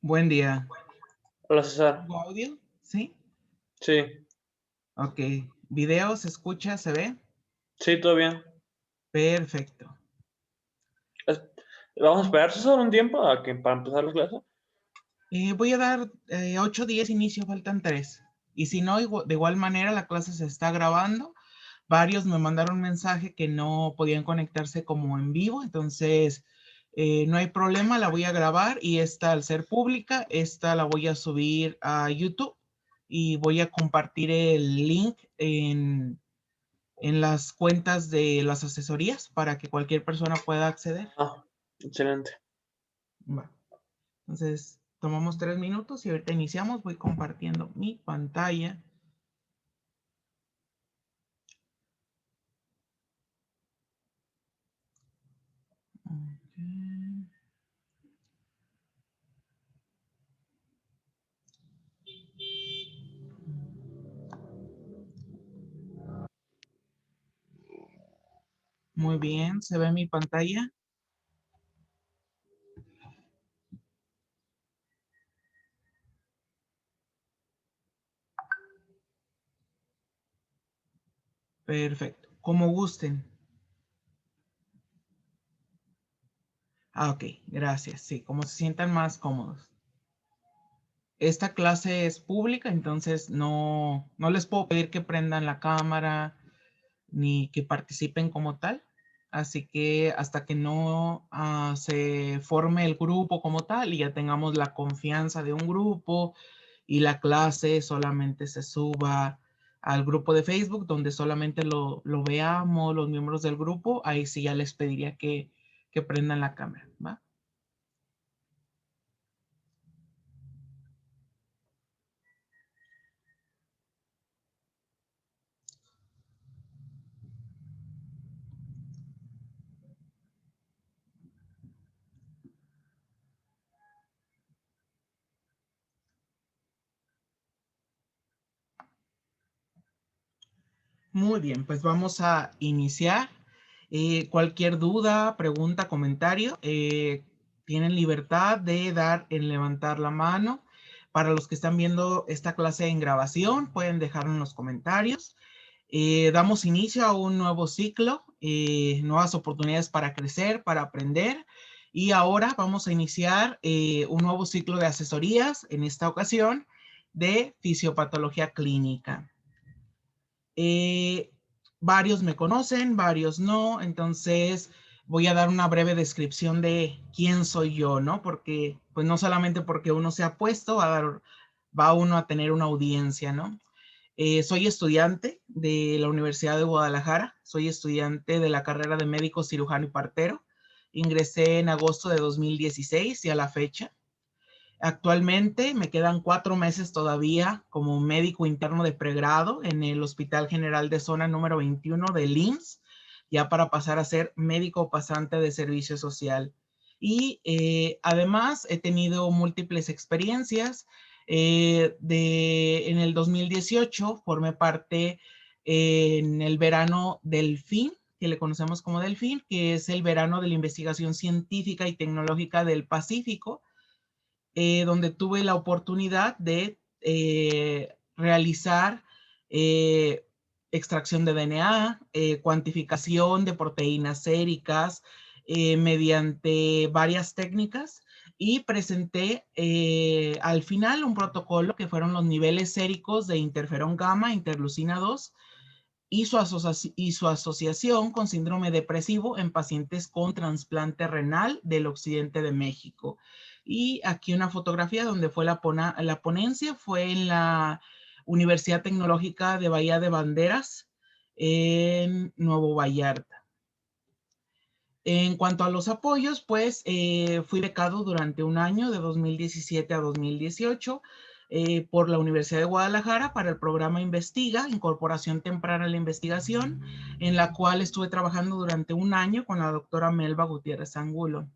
Buen día. Hola César. ¿Tengo audio? ¿Sí? Sí, Ok. ¿Video se escucha, se ve? sí, todo bien. Perfecto. Es- Vamos a esperar César un tiempo para empezar la clase. Voy a dar 8 días inicio, faltan 3. Y si no, de igual manera la clase se está grabando. Varios me mandaron un mensaje que no podían conectarse como en vivo, entonces no hay problema, la voy a grabar y esta al ser pública, esta la voy a subir a YouTube y voy a compartir el link en las cuentas de las asesorías para que cualquier persona pueda acceder. Ah, excelente. Va. Entonces, tomamos 3 minutos y ahorita iniciamos. Voy compartiendo mi pantalla. Ok. Muy bien, ¿se ve mi pantalla? Perfecto, como gusten. Ok, gracias. Sí, como se sientan más cómodos. Esta clase es pública, entonces no les puedo pedir que prendan la cámara ni que participen como tal. Así que hasta que no se forme el grupo como tal y ya tengamos la confianza de un grupo y la clase solamente se suba al grupo de Facebook donde solamente lo veamos los miembros del grupo, ahí sí ya les pediría que prendan la cámara, ¿va? Muy bien, pues vamos a iniciar. Cualquier duda, pregunta, comentario, tienen libertad de dar en levantar la mano. Para los que están viendo esta clase en grabación, pueden dejarlo en los comentarios. Damos inicio a un nuevo ciclo, nuevas oportunidades para crecer, para aprender. Y ahora vamos a iniciar un nuevo ciclo de asesorías, en esta ocasión de fisiopatología clínica. Eh, Varios me conocen, varios no, entonces voy a dar una breve descripción de quién soy yo, ¿no? Porque, pues no solamente porque uno se ha puesto, va uno a tener una audiencia, ¿no? Soy estudiante de la Universidad de Guadalajara, soy estudiante de la carrera de médico cirujano y partero. Ingresé en agosto de 2016 y a la fecha. Actualmente me quedan 4 meses todavía como médico interno de pregrado en el Hospital General de Zona número 21 del IMSS, ya para pasar a ser médico pasante de servicio social. Y además he tenido múltiples experiencias. En el 2018 formé parte en el verano Delfín, que le conocemos como Delfín, que es el verano de la investigación científica y tecnológica del Pacífico, donde tuve la oportunidad de realizar eh, extracción de DNA, cuantificación de proteínas séricas mediante varias técnicas y presenté al final un protocolo que fueron los niveles séricos de interferón gamma, interleucina 2 y su asociación con síndrome depresivo en pacientes con trasplante renal del occidente de México. Y aquí una fotografía donde fue la ponencia, fue en la Universidad Tecnológica de Bahía de Banderas, en Nuevo Vallarta. En cuanto a los apoyos, pues fui becado durante un año, de 2017 a 2018, por la Universidad de Guadalajara para el programa Investiga, Incorporación Temprana a la Investigación, en la cual estuve trabajando durante un año con la doctora Melba Gutiérrez Angulo.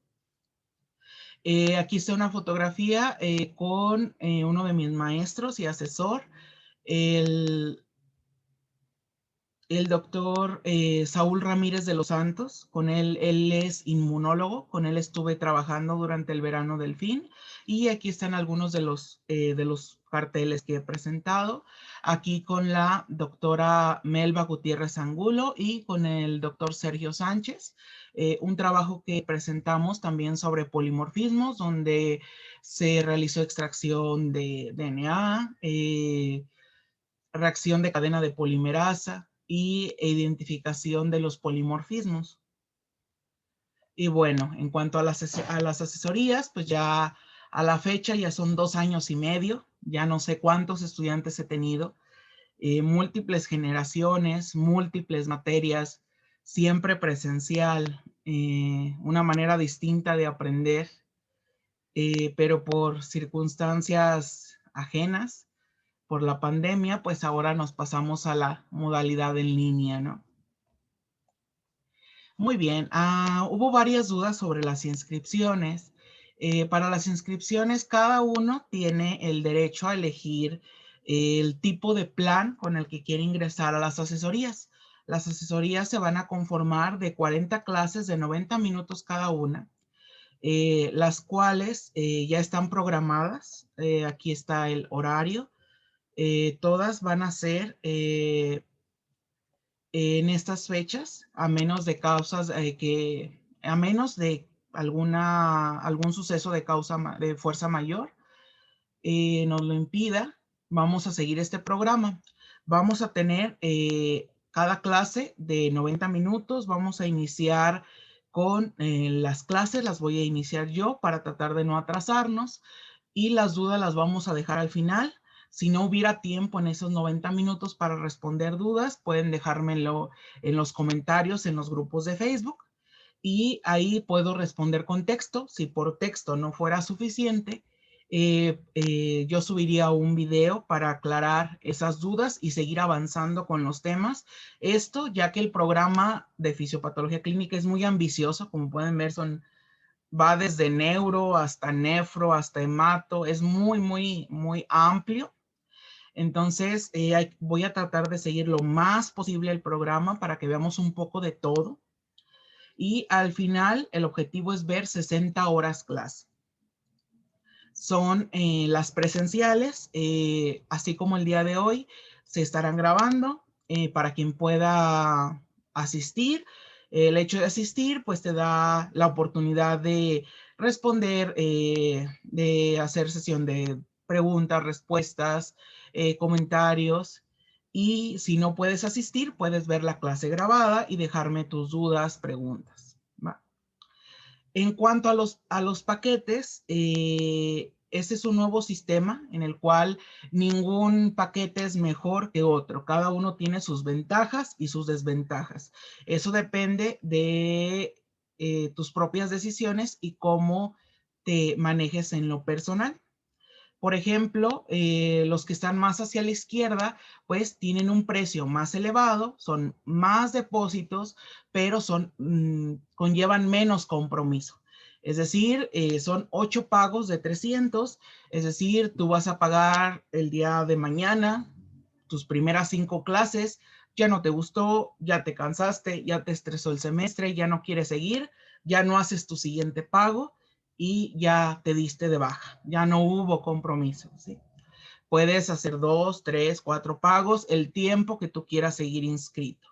Aquí está una fotografía con uno de mis maestros y asesor, el el doctor Saúl Ramírez de los Santos. Con él es inmunólogo, con él estuve trabajando durante el verano Delfín, y aquí están algunos de los carteles que he presentado, aquí con la doctora Melba Gutiérrez Angulo y con el doctor Sergio Sánchez, un trabajo que presentamos también sobre polimorfismos, donde se realizó extracción de DNA, reacción de cadena de polimerasa y identificación de los polimorfismos. Y bueno, en cuanto a las asesorías, pues ya a la fecha ya son 2 años y medio, ya no sé cuántos estudiantes he tenido, múltiples generaciones, múltiples materias, siempre presencial, una manera distinta de aprender, pero por circunstancias ajenas, por la pandemia, pues ahora nos pasamos a la modalidad en línea, ¿no? Muy bien, hubo varias dudas sobre las inscripciones. Para las inscripciones, cada uno tiene el derecho a elegir el tipo de plan con el que quiere ingresar a las asesorías. Las asesorías se van a conformar de 40 clases de 90 minutos cada una, las cuales ya están programadas. Aquí está el horario. Todas van a ser en estas fechas, a menos de causas a menos de algún suceso de de fuerza mayor nos lo impida, vamos a seguir este programa. Vamos a tener cada clase de 90 minutos, vamos a iniciar con las clases, las voy a iniciar yo para tratar de no atrasarnos, y las dudas las vamos a dejar al final. Si no hubiera tiempo en esos 90 minutos para responder dudas, pueden dejármelo en los comentarios en los grupos de Facebook, y ahí puedo responder con texto. Si por texto no fuera suficiente, yo subiría un video para aclarar esas dudas y seguir avanzando con los temas. Esto ya que el programa de fisiopatología clínica es muy ambicioso, como pueden ver, va desde neuro hasta nefro, hasta hemato, es muy, muy, muy amplio. Entonces, voy a tratar de seguir lo más posible el programa para que veamos un poco de todo. Y al final, el objetivo es ver 60 horas clase. Son las presenciales, así como el día de hoy, se estarán grabando para quien pueda asistir. El hecho de asistir, pues te da la oportunidad de responder, de hacer sesión de preguntas, respuestas, comentarios. Y si no puedes asistir, puedes ver la clase grabada y dejarme tus dudas, preguntas, ¿va? En cuanto a los paquetes, este es un nuevo sistema en el cual ningún paquete es mejor que otro. Cada uno tiene sus ventajas y sus desventajas. Eso depende de tus propias decisiones y cómo te manejes en lo personal. Por ejemplo, los que están más hacia la izquierda, pues tienen un precio más elevado, son más depósitos, pero conllevan menos compromiso. Es decir, son 8 pagos de 300, es decir, tú vas a pagar el día de mañana tus primeras 5 clases, ya no te gustó, ya te cansaste, ya te estresó el semestre, ya no quieres seguir, ya no haces tu siguiente pago y ya te diste de baja, ya no hubo compromiso, ¿sí? Puedes hacer 2, 3, 4 pagos, el tiempo que tú quieras seguir inscrito.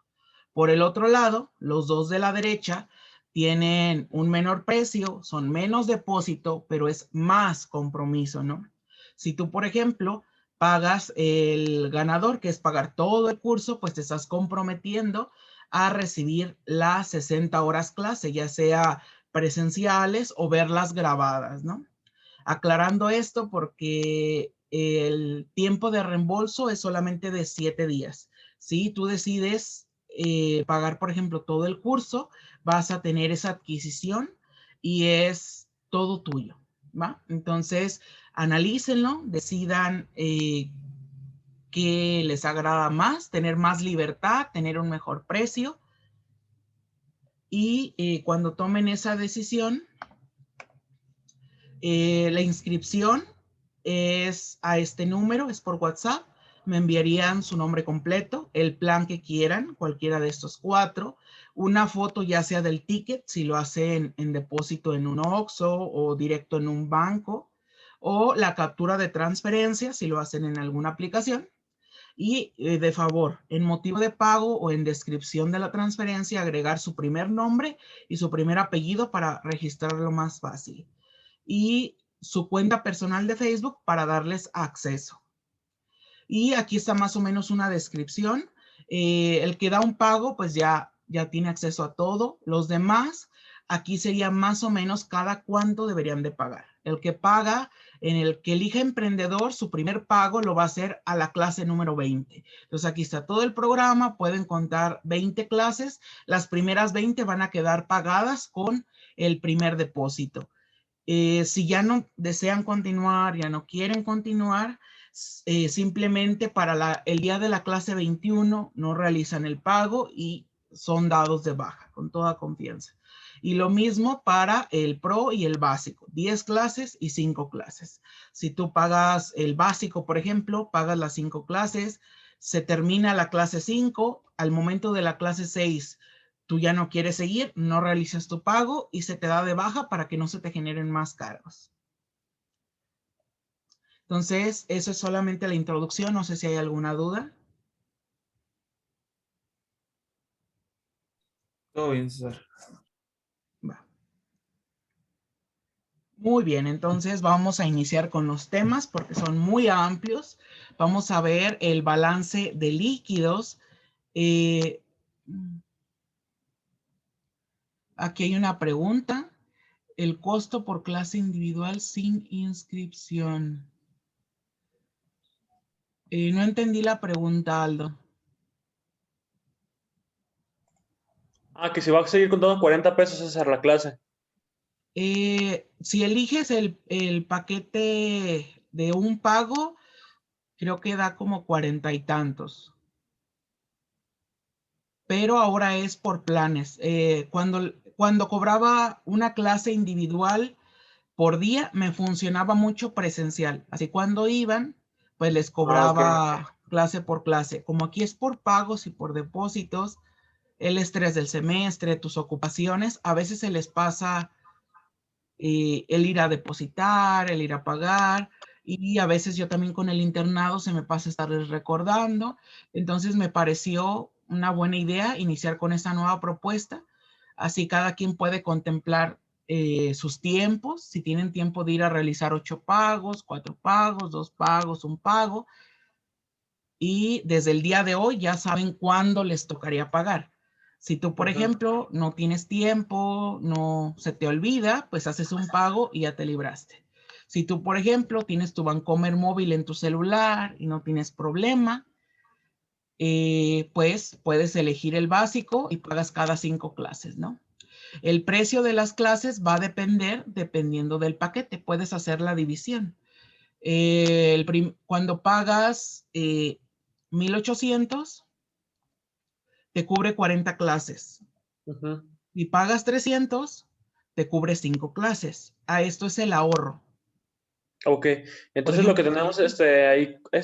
Por el otro lado, los dos de la derecha tienen un menor precio, son menos depósito, pero es más compromiso, ¿no? Si tú, por ejemplo, pagas el ganador, que es pagar todo el curso, pues te estás comprometiendo a recibir las 60 horas clase, ya sea presenciales o verlas grabadas, ¿no? Aclarando esto porque el tiempo de reembolso es solamente de 7 días. Si tú decides pagar, por ejemplo, todo el curso, vas a tener esa adquisición y es todo tuyo, ¿va? Entonces, analícenlo, decidan qué les agrada más, tener más libertad, tener un mejor precio. Y cuando tomen esa decisión, la inscripción es a este número, es por WhatsApp. me enviarían su nombre completo, el plan que quieran, cualquiera de estos 4, una foto ya sea del ticket, si lo hacen en depósito en un OXXO o directo en un banco, o la captura de transferencia, si lo hacen en alguna aplicación. Y de favor, en motivo de pago o en descripción de la transferencia, agregar su primer nombre y su primer apellido para registrarlo más fácil. Y su cuenta personal de Facebook para darles acceso. Y aquí está más o menos una descripción. El que da un pago, pues ya tiene acceso a todo. Los demás, aquí sería más o menos cada cuánto deberían de pagar. El que paga, en el que elige emprendedor, su primer pago lo va a hacer a la clase número 20. Entonces aquí está todo el programa, pueden contar 20 clases. Las primeras 20 van a quedar pagadas con el primer depósito. Si ya no desean continuar, ya no quieren continuar, simplemente para el día de la clase 21 no realizan el pago y son dados de baja con toda confianza. Y lo mismo para el pro y el básico, 10 clases y 5 clases. Si tú pagas el básico, por ejemplo, pagas las 5 clases, se termina la clase 5, al momento de la clase 6, tú ya no quieres seguir, no realizas tu pago y se te da de baja para que no se te generen más cargos. Entonces, eso es solamente la introducción. No sé si hay alguna duda. Todo bien, César. Va. Muy bien, entonces vamos a iniciar con los temas porque son muy amplios. Vamos a ver el balance de líquidos. Aquí hay una pregunta. El costo por clase individual sin inscripción. No entendí la pregunta, Aldo. Que si va a seguir contando 40 pesos César la clase. Si eliges el paquete de un pago, creo que da como 40 y tantos. Pero ahora es por planes. Cuando cobraba una clase individual por día, me funcionaba mucho presencial. Así cuando iban, pues les cobraba clase por clase. Como aquí es por pagos y por depósitos, el estrés del semestre, tus ocupaciones, a veces se les pasa el ir a depositar, el ir a pagar, y a veces yo también con el internado se me pasa estarles recordando. Entonces me pareció una buena idea iniciar con esta nueva propuesta. Así cada quien puede contemplar sus tiempos, si tienen tiempo de ir a realizar 8 pagos, 4 pagos, 2 pagos, 1 pago. Y desde el día de hoy ya saben cuándo les tocaría pagar. Si tú, por ejemplo, no tienes tiempo, no se te olvida, pues haces un pago y ya te libraste. Si tú, por ejemplo, tienes tu Bancomer móvil en tu celular y no tienes problema, pues puedes elegir el básico y pagas cada 5 clases, ¿no? El precio de las clases va a depender dependiendo del paquete. Puedes hacer la división. Cuando pagas 1,800, te cubre 40 clases. Si pagas 300, te cubre 5 clases. Esto es el ahorro. Ok, entonces ejemplo, lo que tenemos ahí, por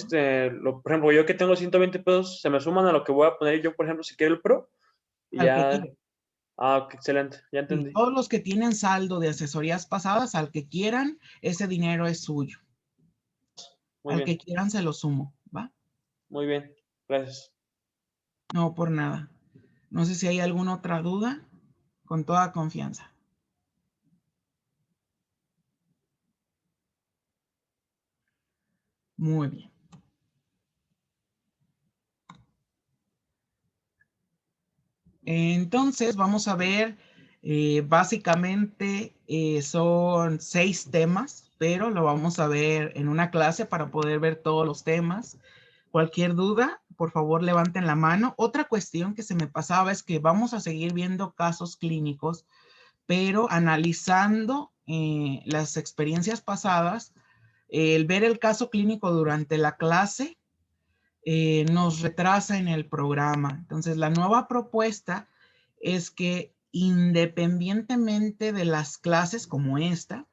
ejemplo, yo que tengo 120 pesos, se me suman a lo que voy a poner yo, por ejemplo, si quiero el Pro, y al que ya, quieran. ok, excelente, ya Sí, entendí. todos los que tienen saldo de asesorías pasadas, al que quieran, ese dinero es suyo. Muy Al que bien, quieran se lo sumo, ¿va? muy bien, gracias. No, por nada. No sé si hay alguna otra duda. Con toda confianza. Muy bien. Entonces, vamos a ver, básicamente son 6 temas, pero lo vamos a ver en una clase para poder ver todos los temas. Cualquier duda, por favor, levanten la mano. Otra cuestión que se me pasaba es que vamos a seguir viendo casos clínicos, pero analizando las experiencias pasadas, el ver el caso clínico durante la clase nos retrasa en el programa. Entonces, la nueva propuesta es que independientemente de las clases como esta,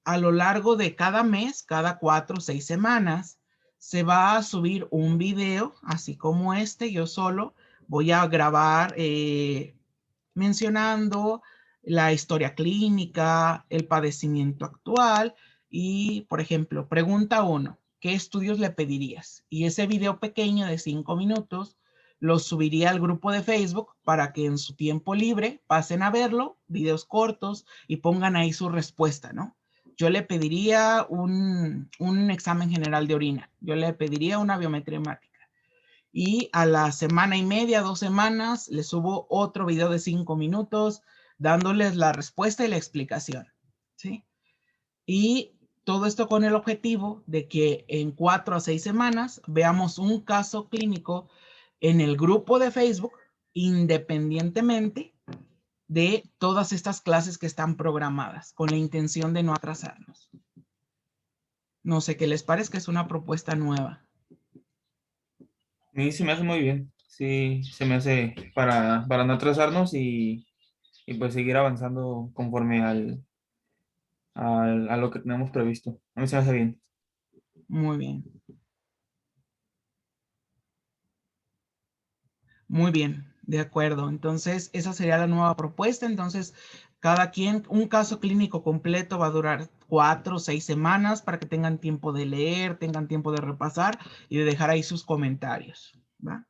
a lo largo de cada mes, cada 4 o 6 semanas, se va a subir un video, así como este. Yo solo voy a grabar mencionando la historia clínica, el padecimiento actual y, por ejemplo, pregunta 1, ¿qué estudios le pedirías? Y ese video pequeño de 5 minutos lo subiría al grupo de Facebook para que en su tiempo libre pasen a verlo, videos cortos, y pongan ahí su respuesta, ¿no? Yo le pediría un examen general de orina. Yo le pediría una biometría hemática. Y a la semana y media, 2 semanas, les subo otro video de 5 minutos dándoles la respuesta y la explicación, ¿sí? Y todo esto con el objetivo de que en 4 a 6 semanas veamos un caso clínico en el grupo de Facebook, independientemente de todas estas clases que están programadas, con la intención de no atrasarnos. No sé qué les parece, que es una propuesta nueva. A mí se me hace muy bien. Sí, se me hace para no atrasarnos y pues seguir avanzando conforme a lo que tenemos previsto. A mí se me hace bien. Muy bien. Muy bien, de acuerdo. Entonces, esa sería la nueva propuesta. Entonces, cada quien, un caso clínico completo va a durar 4 o 6 semanas para que tengan tiempo de leer, tengan tiempo de repasar y de dejar ahí sus comentarios, ¿va?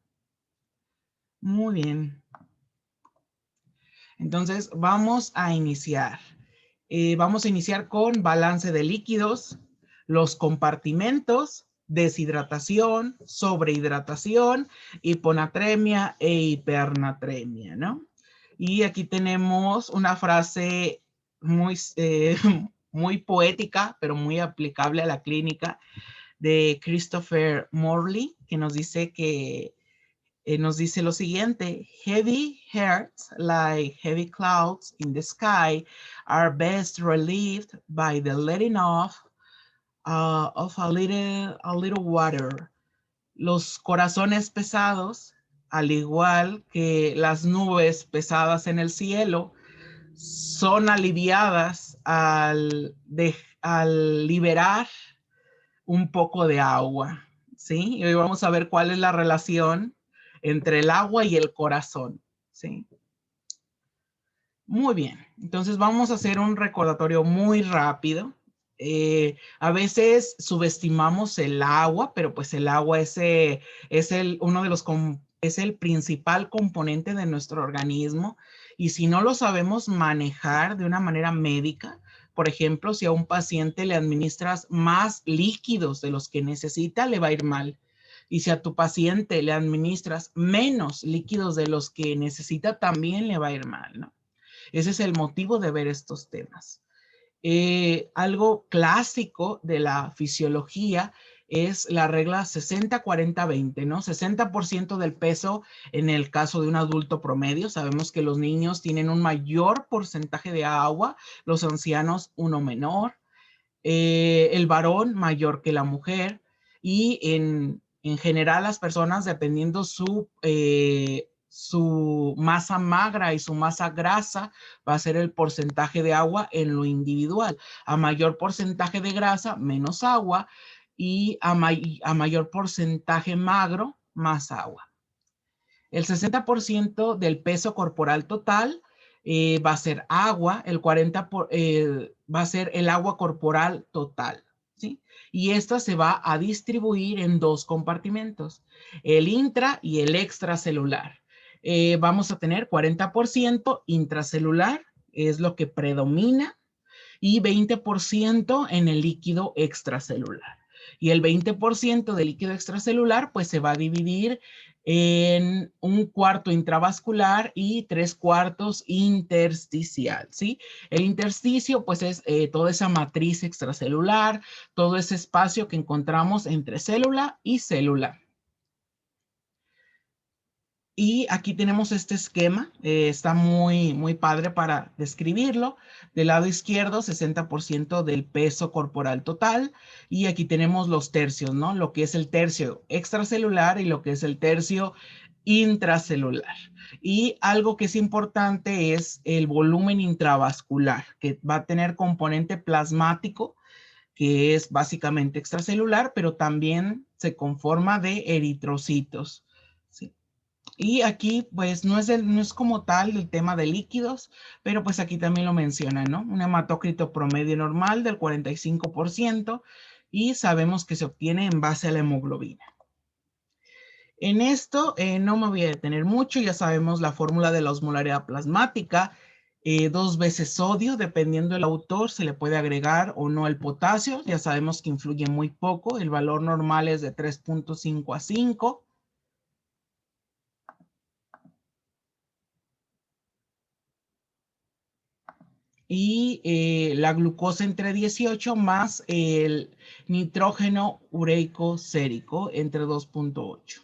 Muy bien. Entonces, vamos a iniciar. Vamos a iniciar con balance de líquidos, los compartimentos, deshidratación, sobrehidratación, hiponatremia e hipernatremia, ¿no? Y aquí tenemos una frase muy, muy poética, pero muy aplicable a la clínica, de Christopher Morley, que nos dice lo siguiente: heavy hearts, like heavy clouds in the sky, are best relieved by the letting off of a little water. Los corazones pesados, al igual que las nubes pesadas en el cielo, son aliviadas al liberar un poco de agua, ¿sí? Y hoy vamos a ver cuál es la relación entre el agua y el corazón, ¿sí? Muy bien, entonces vamos a hacer un recordatorio muy rápido. A veces subestimamos el agua, pero pues el agua es el principal componente de nuestro organismo, y si no lo sabemos manejar de una manera médica, por ejemplo, si a un paciente le administras más líquidos de los que necesita, le va a ir mal. Y si a tu paciente le administras menos líquidos de los que necesita, también le va a ir mal, ¿no? Ese es el motivo de ver estos temas. Algo clásico de la fisiología es la regla 60-40-20, ¿no? 60% del peso en el caso de un adulto promedio. Sabemos que los niños tienen un mayor porcentaje de agua, los ancianos uno menor, el varón mayor que la mujer, y en general las personas, dependiendo su masa magra y su masa grasa, va a ser el porcentaje de agua en lo individual. A mayor porcentaje de grasa, menos agua, y a mayor porcentaje magro, más agua. El 60% del peso corporal total va a ser agua, el 40% va a ser el agua corporal total, ¿sí? Y esta se va a distribuir en 2 compartimentos, el intra y el extracelular. Vamos a tener 40% intracelular, es lo que predomina, y 20% en el líquido extracelular. Y el 20% del líquido extracelular pues se va a dividir en 1/4 intravascular y 3/4 intersticial, ¿sí? El intersticio pues es toda esa matriz extracelular, todo ese espacio que encontramos entre célula y célula. Y aquí tenemos este esquema, está muy, muy padre para describirlo. Del lado izquierdo, 60% del peso corporal total. Y aquí tenemos los tercios, ¿no? Lo que es el tercio extracelular y lo que es el tercio intracelular. Y algo que es importante es el volumen intravascular, que va a tener componente plasmático que es básicamente extracelular, pero también se conforma de eritrocitos, ¿sí? Y aquí, pues, no es como tal el tema de líquidos, pero pues aquí también lo mencionan, ¿no? Un hematócrito promedio normal del 45% y sabemos que se obtiene en base a la hemoglobina. En esto no me voy a detener mucho, ya sabemos la fórmula de la osmolaridad plasmática, 2 veces sodio, dependiendo del autor, se le puede agregar o no el potasio, ya sabemos que influye muy poco, el valor normal es de 3.5 a 5. Y la glucosa entre 18 más el nitrógeno ureico sérico entre 2.8.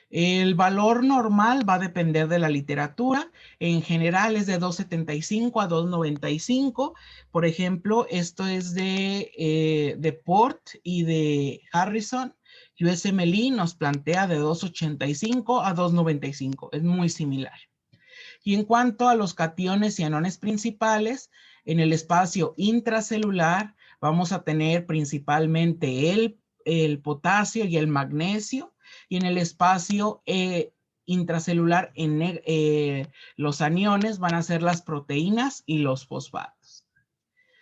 El valor normal va a depender de la literatura. En general es de 2.75 a 2.95. Por ejemplo, esto es de Port y de Harrison. USMLE nos plantea de 2.85 a 2.95. Es muy similar. Y en cuanto a los cationes y anones principales, en el espacio intracelular vamos a tener principalmente el potasio y el magnesio, y en el espacio intracelular los aniones van a ser las proteínas y los fosfatos.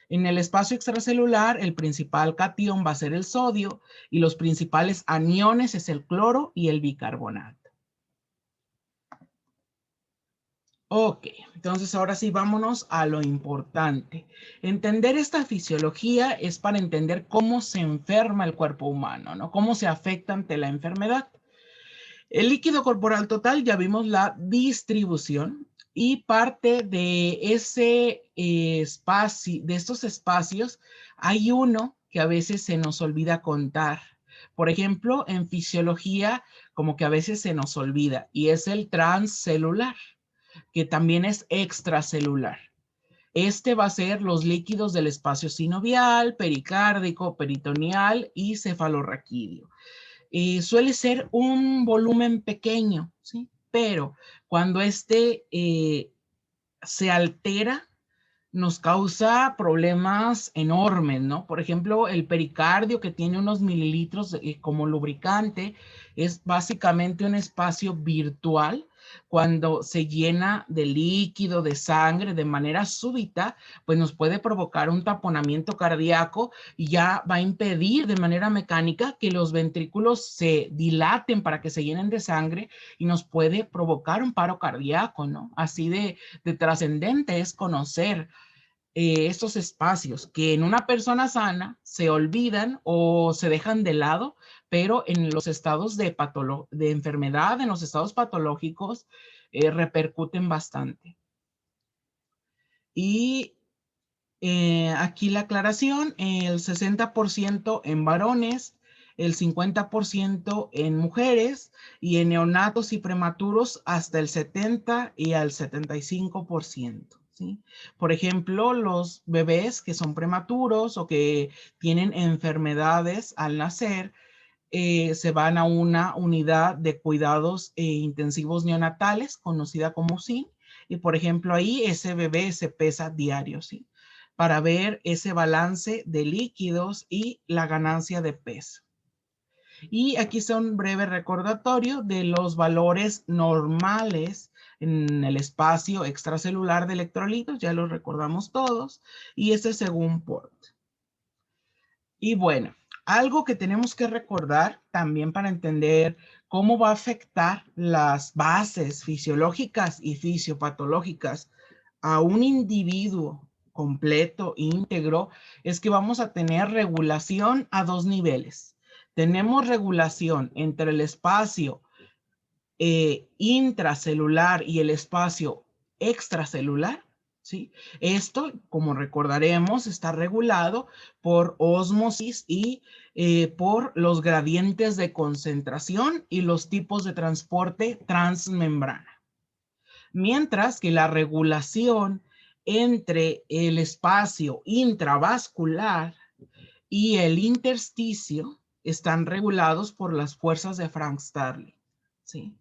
En el espacio extracelular, el principal catión va a ser el sodio y los principales aniones es el cloro y el bicarbonato. Ok, entonces ahora sí vámonos a lo importante. Entender esta fisiología es para entender cómo se enferma el cuerpo humano, ¿no? Cómo se afecta ante la enfermedad. El líquido corporal total, ya vimos la distribución y parte de ese espacio, de estos espacios, hay uno que a veces se nos olvida contar. Por ejemplo, en fisiología, como que a veces se nos olvida, y es el transcelular, que también es extracelular. Este va a ser los líquidos del espacio sinovial, pericárdico, peritoneal y cefalorraquídeo. Suele ser un volumen pequeño, ¿sí? Pero cuando este se altera, nos causa problemas enormes, ¿no? Por ejemplo, el pericardio, que tiene unos mililitros como lubricante, es básicamente un espacio virtual. Cuando se llena de líquido, de sangre, de manera súbita, pues nos puede provocar un taponamiento cardíaco y ya va a impedir de manera mecánica que los ventrículos se dilaten para que se llenen de sangre y nos puede provocar un paro cardíaco, ¿no? Así de trascendente es conocer estos espacios que en una persona sana se olvidan o se dejan de lado, pero en los estados de enfermedad, en los estados patológicos, repercuten bastante. Y aquí la aclaración, el 60% en varones, el 50% en mujeres y en neonatos y prematuros hasta el 70 y al 75%. ¿Sí? Por ejemplo, los bebés que son prematuros o que tienen enfermedades al nacer, se van a una unidad de cuidados intensivos neonatales, conocida como UCIN, y por ejemplo ahí ese bebé se pesa diario, ¿sí? Para ver ese balance de líquidos y la ganancia de peso. Y aquí está un breve recordatorio de los valores normales en el espacio extracelular de electrolitos, ya los recordamos todos, y este es según Port. Y bueno, algo que tenemos que recordar también para entender cómo va a afectar las bases fisiológicas y fisiopatológicas a un individuo completo, íntegro, es que vamos a tener regulación a 2 niveles. Tenemos regulación entre el espacio intracelular y el espacio extracelular, ¿sí? Esto, como recordaremos, está regulado por ósmosis y por los gradientes de concentración y los tipos de transporte transmembrana. Mientras que la regulación entre el espacio intravascular y el intersticio están regulados por las fuerzas de Frank Starling, ¿sí?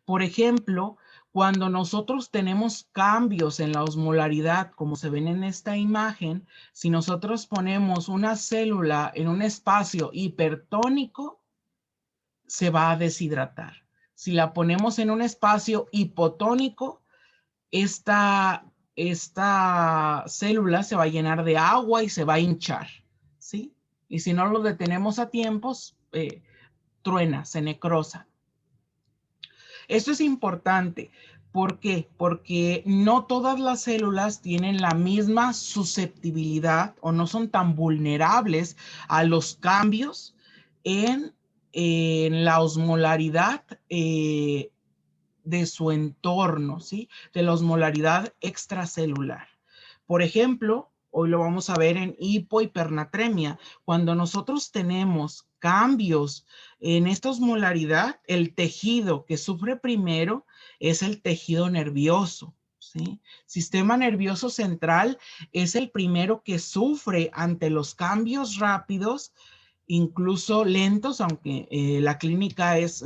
Por ejemplo, Cuando nosotros tenemos cambios en la osmolaridad, como se ven en esta imagen, si nosotros ponemos una célula en un espacio hipertónico, se va a deshidratar. Si la ponemos en un espacio hipotónico, esta célula se va a llenar de agua y se va a hinchar, ¿sí? Y si no lo detenemos a tiempos, truena, se necrosa. Esto es importante. ¿Por qué? Porque no todas las células tienen la misma susceptibilidad o no son tan vulnerables a los cambios en la osmolaridad de su entorno, ¿sí? De la osmolaridad extracelular. Por ejemplo, hoy lo vamos a ver en hipohipernatremia. Cuando nosotros tenemos cambios en esta osmolaridad, el tejido que sufre primero es el tejido nervioso, ¿sí? Sistema nervioso central es el primero que sufre ante los cambios rápidos, incluso lentos, aunque la clínica es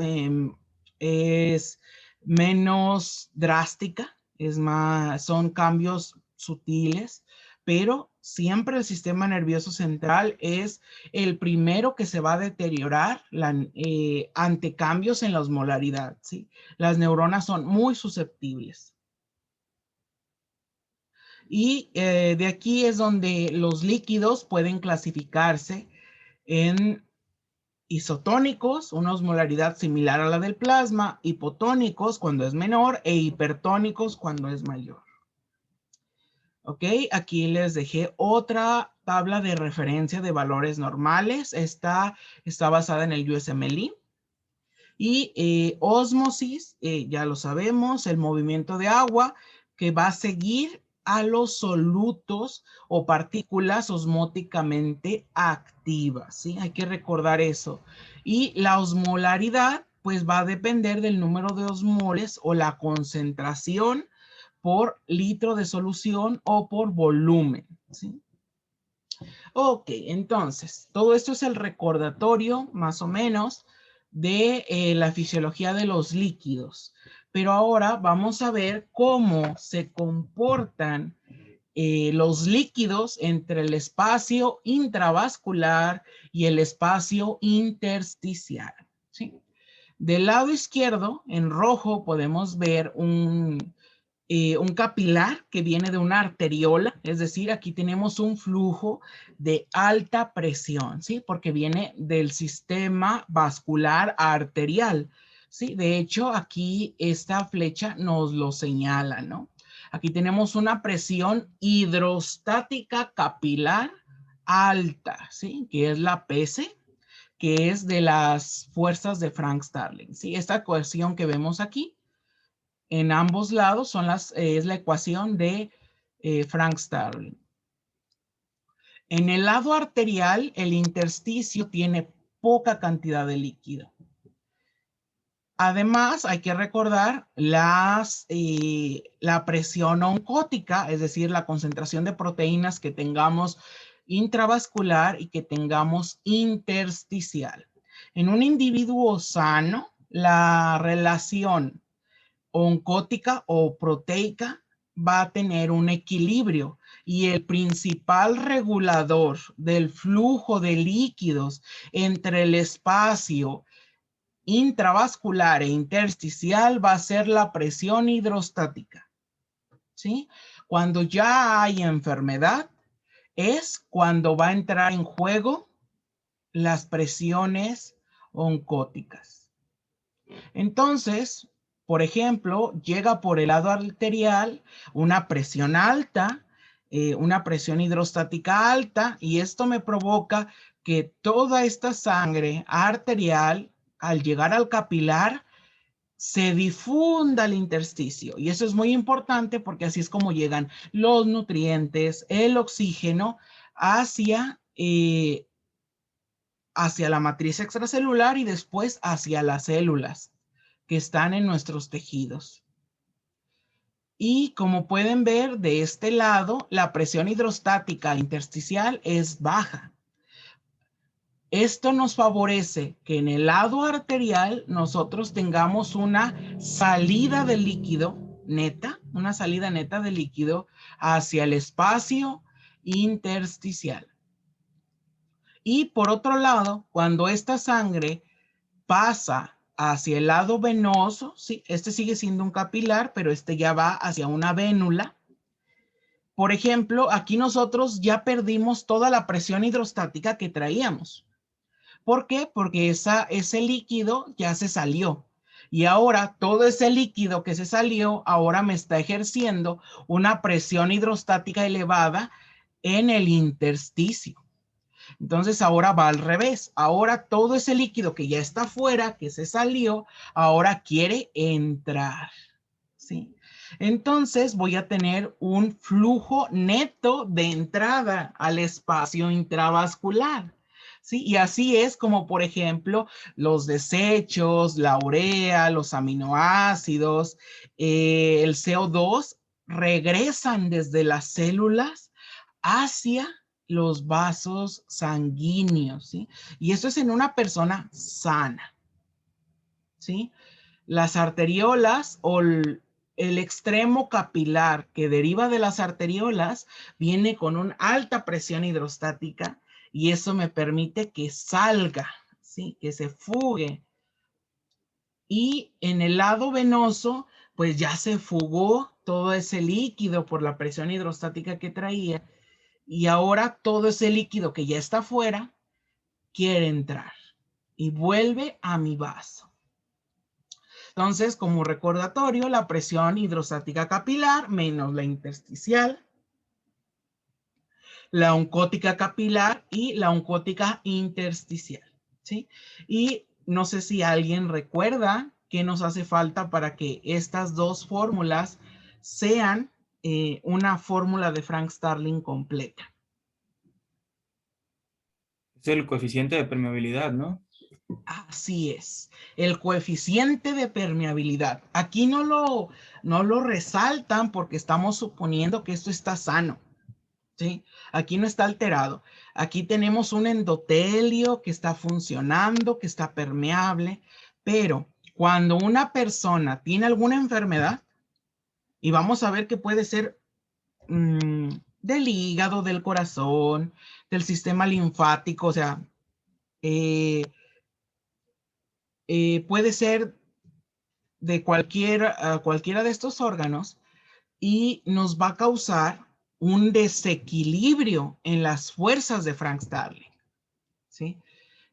menos drástica, es más, son cambios sutiles, pero siempre el sistema nervioso central es el primero que se va a deteriorar ante cambios en la osmolaridad, ¿sí? Las neuronas son muy susceptibles. Y de aquí es donde los líquidos pueden clasificarse en isotónicos, una osmolaridad similar a la del plasma, hipotónicos cuando es menor e hipertónicos cuando es mayor. Ok, aquí les dejé otra tabla de referencia de valores normales. Esta está basada en el USMLE. Y ósmosis, ya lo sabemos, el movimiento de agua que va a seguir a los solutos o partículas osmóticamente activas, ¿sí? Hay que recordar eso. Y la osmolaridad, pues va a depender del número de osmoles o la concentración por litro de solución o por volumen, ¿sí? Ok, entonces, todo esto es el recordatorio, más o menos, de la fisiología de los líquidos. Pero ahora vamos a ver cómo se comportan los líquidos entre el espacio intravascular y el espacio intersticial, ¿sí? Del lado izquierdo, en rojo, podemos ver un capilar que viene de una arteriola, es decir, aquí tenemos un flujo de alta presión, ¿sí? Porque viene del sistema vascular arterial, ¿sí? De hecho, aquí esta flecha nos lo señala, ¿no? Aquí tenemos una presión hidrostática capilar alta, ¿sí? Que es la PC, que es de las fuerzas de Frank Starling, ¿sí? Esta ecuación que vemos aquí en ambos lados es la ecuación de Frank Starling. En el lado arterial, el intersticio tiene poca cantidad de líquido. Además, hay que recordar la presión oncótica, es decir, la concentración de proteínas que tengamos intravascular y que tengamos intersticial. En un individuo sano, la relación oncótica o proteica va a tener un equilibrio y el principal regulador del flujo de líquidos entre el espacio intravascular e intersticial va a ser la presión hidrostática, ¿sí? Cuando ya hay enfermedad es cuando va a entrar en juego las presiones oncóticas. Entonces, por ejemplo, llega por el lado arterial una presión alta, una presión hidrostática alta, y esto me provoca que toda esta sangre arterial, al llegar al capilar, se difunda el intersticio. Y eso es muy importante porque así es como llegan los nutrientes, el oxígeno hacia la matriz extracelular y después hacia las células que están en nuestros tejidos. Y como pueden ver de este lado, la presión hidrostática intersticial es baja. Esto nos favorece que en el lado arterial nosotros tengamos una salida de líquido neta, una salida neta de líquido hacia el espacio intersticial. Y por otro lado, cuando esta sangre pasa hacia el lado venoso, ¿sí? Este sigue siendo un capilar, pero este ya va hacia una vénula. Por ejemplo, aquí nosotros ya perdimos toda la presión hidrostática que traíamos. ¿Por qué? Porque ese líquido ya se salió. Y ahora todo ese líquido que se salió, ahora me está ejerciendo una presión hidrostática elevada en el intersticio. Entonces ahora va al revés. Ahora todo ese líquido que ya está afuera, que se salió, ahora quiere entrar. ¿Sí? Entonces voy a tener un flujo neto de entrada al espacio intravascular. ¿Sí? Y así es como, por ejemplo, los desechos, la urea, los aminoácidos, el CO2 regresan desde las células hacia los vasos sanguíneos, ¿sí? Y eso es en una persona sana, ¿sí? Las arteriolas o el extremo capilar que deriva de las arteriolas viene con una alta presión hidrostática y eso me permite que salga, ¿sí? Que se fugue. Y en el lado venoso, pues ya se fugó todo ese líquido por la presión hidrostática que traía y ahora todo ese líquido que ya está afuera quiere entrar y vuelve a mi vaso. Entonces, como recordatorio, la presión hidrostática capilar menos la intersticial, la oncótica capilar y la oncótica intersticial, ¿sí? Y no sé si alguien recuerda qué nos hace falta para que estas dos fórmulas sean una fórmula de Frank Starling completa. Es el coeficiente de permeabilidad, ¿no? Así es, el coeficiente de permeabilidad. Aquí no lo resaltan porque estamos suponiendo que esto está sano, ¿sí? Aquí no está alterado. Aquí tenemos un endotelio que está funcionando, que está permeable, pero cuando una persona tiene alguna enfermedad, y vamos a ver que puede ser del hígado, del corazón, del sistema linfático, o sea, puede ser de cualquiera de estos órganos y nos va a causar un desequilibrio en las fuerzas de Frank Starling, ¿sí?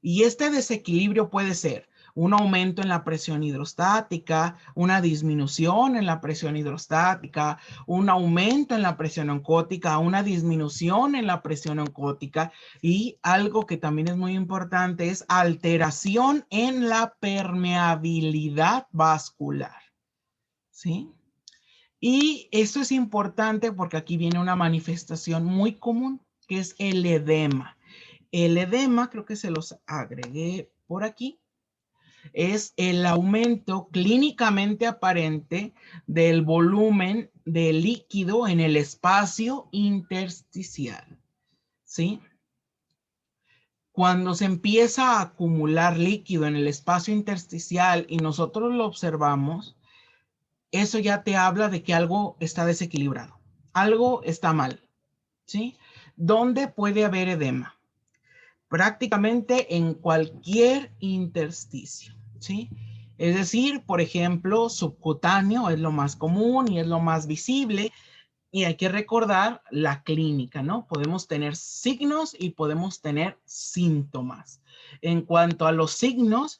Y este desequilibrio puede ser un aumento en la presión hidrostática, una disminución en la presión hidrostática, un aumento en la presión oncótica, una disminución en la presión oncótica y algo que también es muy importante es alteración en la permeabilidad vascular, ¿sí? Y esto es importante porque aquí viene una manifestación muy común que es el edema. El edema, creo que se los agregué por aquí, es el aumento clínicamente aparente del volumen de líquido en el espacio intersticial, ¿sí? Cuando se empieza a acumular líquido en el espacio intersticial y nosotros lo observamos, eso ya te habla de que algo está desequilibrado, algo está mal, ¿sí? ¿Dónde puede haber edema? Prácticamente en cualquier intersticio, ¿sí? Es decir, por ejemplo, subcutáneo es lo más común y es lo más visible y hay que recordar la clínica, ¿no? Podemos tener signos y podemos tener síntomas. En cuanto a los signos,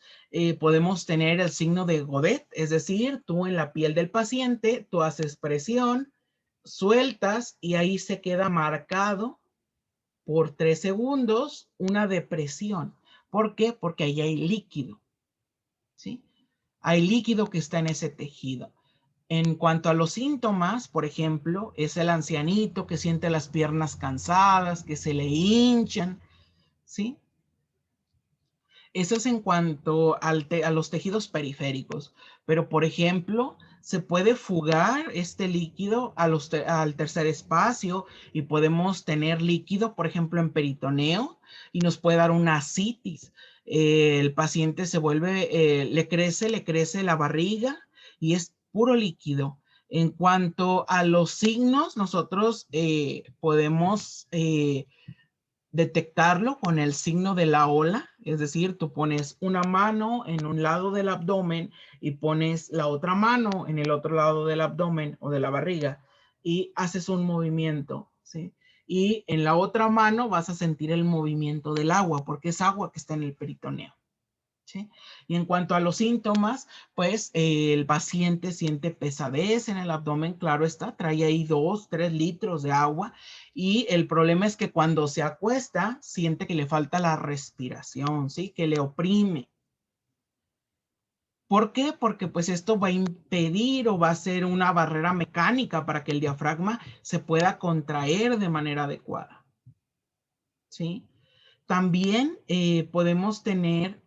podemos tener el signo de Godet, es decir, tú en la piel del paciente, tú haces presión, sueltas y ahí se queda marcado por 3 segundos una depresión. ¿Por qué? Porque ahí hay líquido, ¿sí? Hay líquido que está en ese tejido. En cuanto a los síntomas, por ejemplo, es el ancianito que siente las piernas cansadas, que se le hinchan, ¿sí? Eso es en cuanto a los tejidos periféricos. Pero, por ejemplo, se puede fugar este líquido al tercer espacio y podemos tener líquido, por ejemplo, en peritoneo y nos puede dar una ascitis. El paciente se vuelve, le crece la barriga y es puro líquido. En cuanto a los signos, nosotros podemos detectarlo con el signo de la ola, es decir, tú pones una mano en un lado del abdomen y pones la otra mano en el otro lado del abdomen o de la barriga y haces un movimiento, ¿sí? Y en la otra mano vas a sentir el movimiento del agua, porque es agua que está en el peritoneo. ¿Sí? Y en cuanto a los síntomas, pues el paciente siente pesadez en el abdomen, claro está, trae ahí 2, 3 litros de agua y el problema es que cuando se acuesta siente que le falta la respiración, ¿sí? Que le oprime. ¿Por qué? Porque pues esto va a impedir o va a ser una barrera mecánica para que el diafragma se pueda contraer de manera adecuada, ¿sí? También podemos tener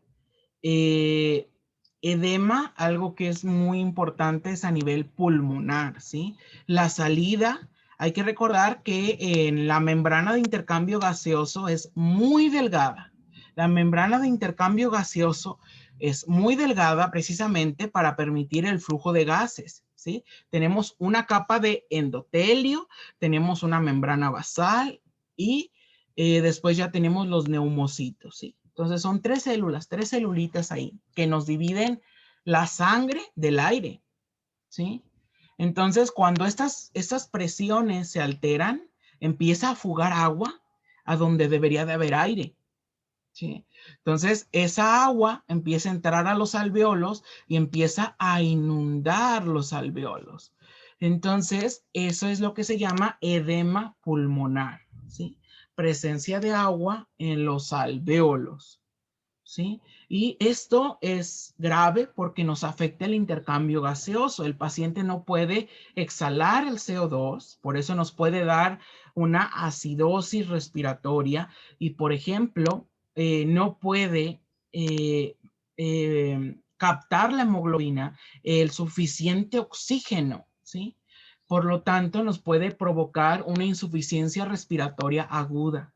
edema, algo que es muy importante es a nivel pulmonar, ¿sí? La salida, hay que recordar que en la membrana de intercambio gaseoso es muy delgada. La membrana de intercambio gaseoso es muy delgada precisamente para permitir el flujo de gases, ¿sí? Tenemos una capa de endotelio, tenemos una membrana basal y después ya tenemos los neumocitos, ¿sí? Entonces son 3 células, 3 celulitas ahí que nos dividen la sangre del aire, ¿sí? Entonces cuando estas presiones se alteran, empieza a fugar agua a donde debería de haber aire, ¿sí? Entonces esa agua empieza a entrar a los alveolos y empieza a inundar los alveolos. Entonces eso es lo que se llama edema pulmonar, ¿sí? Presencia de agua en los alvéolos, ¿sí? Y esto es grave porque nos afecta el intercambio gaseoso. El paciente no puede exhalar el CO2, por eso nos puede dar una acidosis respiratoria y, por ejemplo, no puede captar la hemoglobina el suficiente oxígeno, ¿sí? Por lo tanto, nos puede provocar una insuficiencia respiratoria aguda,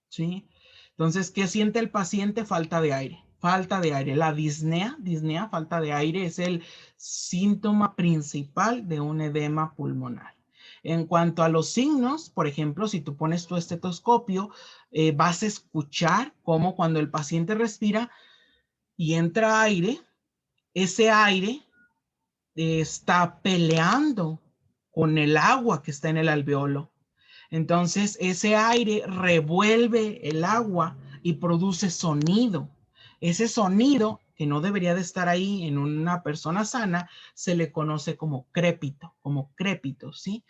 ¿sí? Entonces, ¿qué siente el paciente? Falta de aire. Falta de aire. La disnea, falta de aire, es el síntoma principal de un edema pulmonar. En cuanto a los signos, por ejemplo, si tú pones tu estetoscopio, vas a escuchar cómo cuando el paciente respira y entra aire, ese aire está peleando con el agua que está en el alveolo. Entonces ese aire revuelve el agua y produce sonido. Ese sonido que no debería de estar ahí en una persona sana se le conoce como crépito, ¿sí?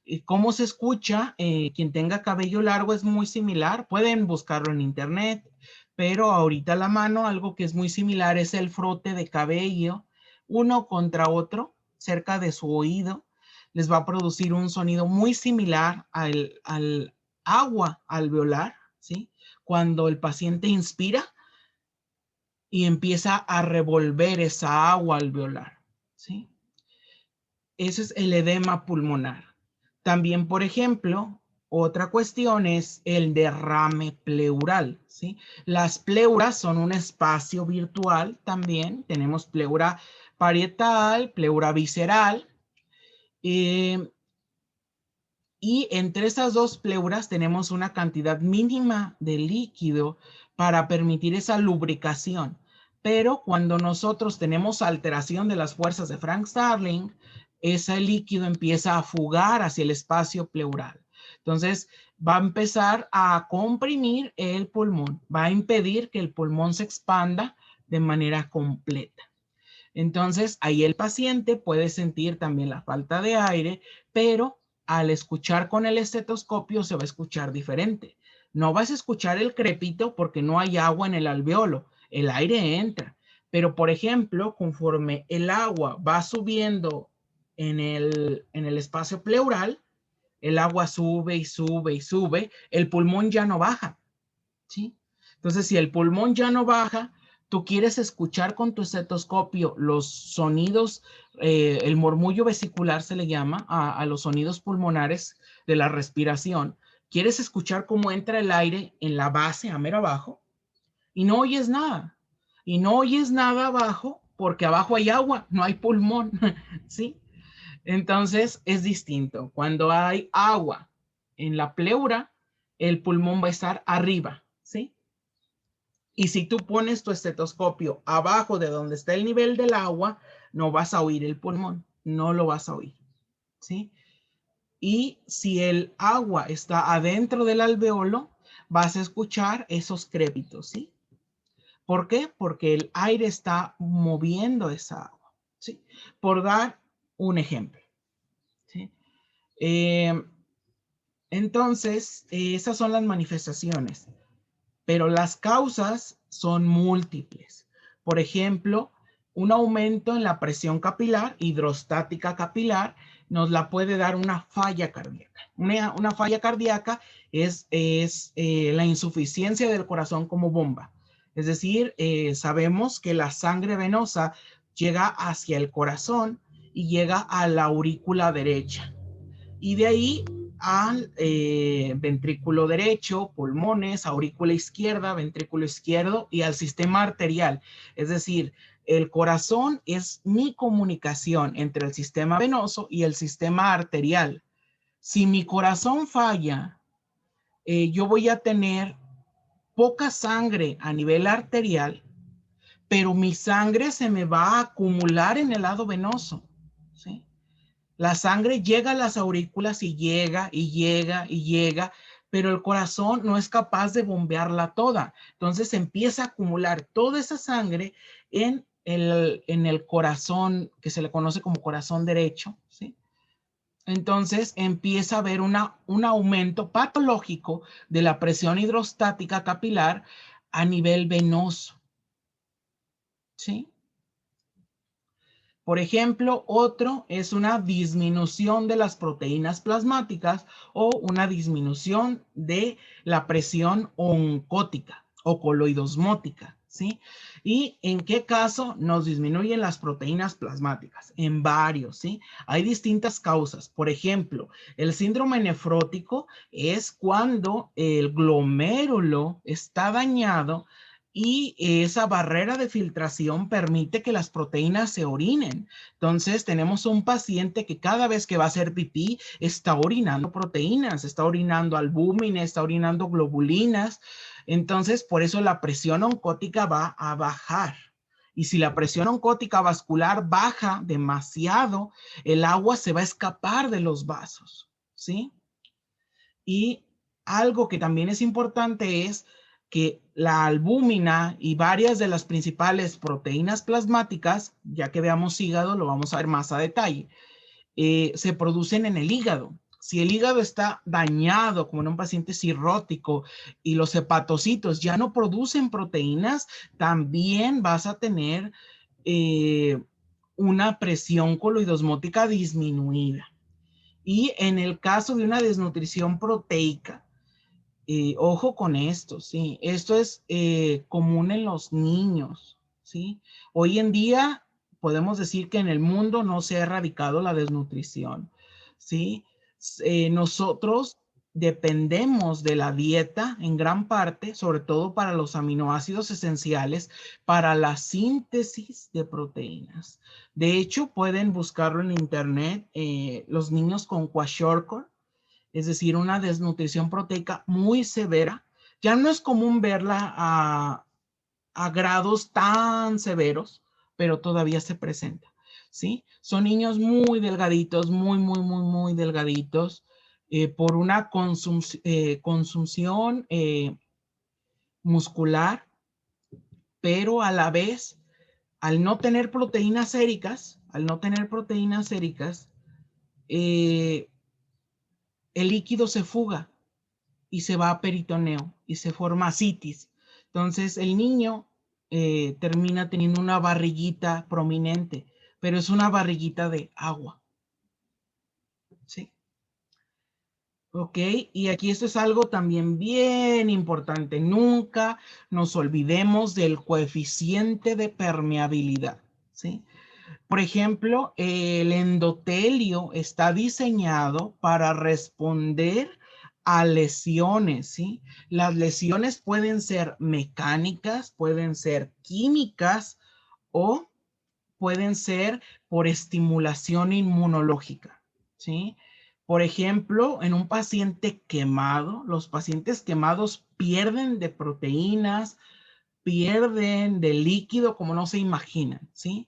¿Y cómo se escucha? Quien tenga cabello largo es muy similar. Pueden buscarlo en internet, pero ahorita a la mano algo que es muy similar es el frote de cabello uno contra otro cerca de su oído. Les va a producir un sonido muy similar al agua alveolar, ¿sí? Cuando el paciente inspira y empieza a revolver esa agua alveolar, ¿sí? Ese es el edema pulmonar. También, por ejemplo, otra cuestión es el derrame pleural, ¿sí? Las pleuras son un espacio virtual también. Tenemos pleura parietal, pleura visceral. Y entre esas dos pleuras tenemos una cantidad mínima de líquido para permitir esa lubricación. Pero cuando nosotros tenemos alteración de las fuerzas de Frank Starling, ese líquido empieza a fugar hacia el espacio pleural. Entonces va a empezar a comprimir el pulmón, va a impedir que el pulmón se expanda de manera completa. Entonces ahí el paciente puede sentir también la falta de aire, pero al escuchar con el estetoscopio se va a escuchar diferente. No vas a escuchar el crepito porque no hay agua en el alveolo, el aire entra. Pero, por ejemplo, conforme el agua va subiendo en el espacio pleural, el agua sube y sube y sube, el pulmón ya no baja, ¿sí? Entonces, si el pulmón ya no baja, Tú quieres escuchar con tu estetoscopio los sonidos, el murmullo vesicular se le llama a los sonidos pulmonares de la respiración. Quieres escuchar cómo entra el aire en la base, a mero abajo, y no oyes nada. Y no oyes nada abajo porque abajo hay agua, no hay pulmón, ¿sí? Entonces es distinto. Cuando hay agua en la pleura, el pulmón va a estar arriba, ¿sí? Y si tú pones tu estetoscopio abajo de donde está el nivel del agua, no vas a oír el pulmón, no lo vas a oír, ¿sí? Y si el agua está adentro del alveolo, vas a escuchar esos crépitos, ¿sí? ¿Por qué? Porque el aire está moviendo esa agua, ¿sí? Por dar un ejemplo, ¿sí? Entonces, esas son las manifestaciones, pero las causas son múltiples. Por ejemplo, un aumento en la presión capilar, hidrostática capilar, nos la puede dar una falla cardíaca. Una falla cardíaca es la insuficiencia del corazón como bomba. Es decir, sabemos que la sangre venosa llega hacia el corazón y llega a la aurícula derecha. Y de ahí al ventrículo derecho, pulmones, aurícula izquierda, ventrículo izquierdo y al sistema arterial. Es decir, el corazón es mi comunicación entre el sistema venoso y el sistema arterial. Si mi corazón falla, yo voy a tener poca sangre a nivel arterial, pero mi sangre se me va a acumular en el lado venoso, ¿sí? La sangre llega a las aurículas y llega y llega y llega, pero el corazón no es capaz de bombearla toda. Entonces empieza a acumular toda esa sangre en el corazón, que se le conoce como corazón derecho, ¿sí? Entonces empieza a haber un aumento patológico de la presión hidrostática capilar a nivel venoso, ¿sí? Por ejemplo, otro es una disminución de las proteínas plasmáticas o una disminución de la presión oncótica o coloidosmótica, ¿sí? ¿Y en qué caso nos disminuyen las proteínas plasmáticas? En varios, ¿sí? Hay distintas causas. Por ejemplo, el síndrome nefrótico es cuando el glomérulo está dañado y esa barrera de filtración permite que las proteínas se orinen. Entonces tenemos un paciente que cada vez que va a hacer pipí está orinando proteínas, está orinando albúmina, está orinando globulinas. Entonces por eso la presión oncótica va a bajar. Y si la presión oncótica vascular baja demasiado, el agua se va a escapar de los vasos, ¿sí? Y algo que también es importante es que la albúmina y varias de las principales proteínas plasmáticas, ya que veamos hígado, lo vamos a ver más a detalle, se producen en el hígado. Si el hígado está dañado, como en un paciente cirrótico, y los hepatocitos ya no producen proteínas, también vas a tener una presión coloidosmótica disminuida. Y en el caso de una desnutrición proteica, ojo con esto, ¿sí? Esto es común en los niños, ¿sí? Hoy en día podemos decir que en el mundo no se ha erradicado la desnutrición, ¿sí? Nosotros dependemos de la dieta en gran parte, sobre todo para los aminoácidos esenciales, para la síntesis de proteínas. De hecho, pueden buscarlo en internet, los niños con kwashiorkor, es decir, una desnutrición proteica muy severa. Ya no es común verla a grados tan severos, pero todavía se presenta, ¿sí? Son niños muy delgaditos, muy delgaditos, por una consumción muscular, pero a la vez, al no tener proteínas séricas, el líquido se fuga y se va a peritoneo y se forma ascitis. Entonces el niño termina teniendo una barriguita prominente, pero es una barriguita de agua, ¿sí? ¿Ok? Y aquí esto es algo también bien importante. Nunca nos olvidemos del coeficiente de permeabilidad, ¿sí? Por ejemplo, el endotelio está diseñado para responder a lesiones, ¿sí? Las lesiones pueden ser mecánicas, pueden ser químicas o pueden ser por estimulación inmunológica, ¿sí? Por ejemplo, en un paciente quemado, los pacientes quemados pierden de proteínas, pierden de líquido como no se imaginan, ¿sí?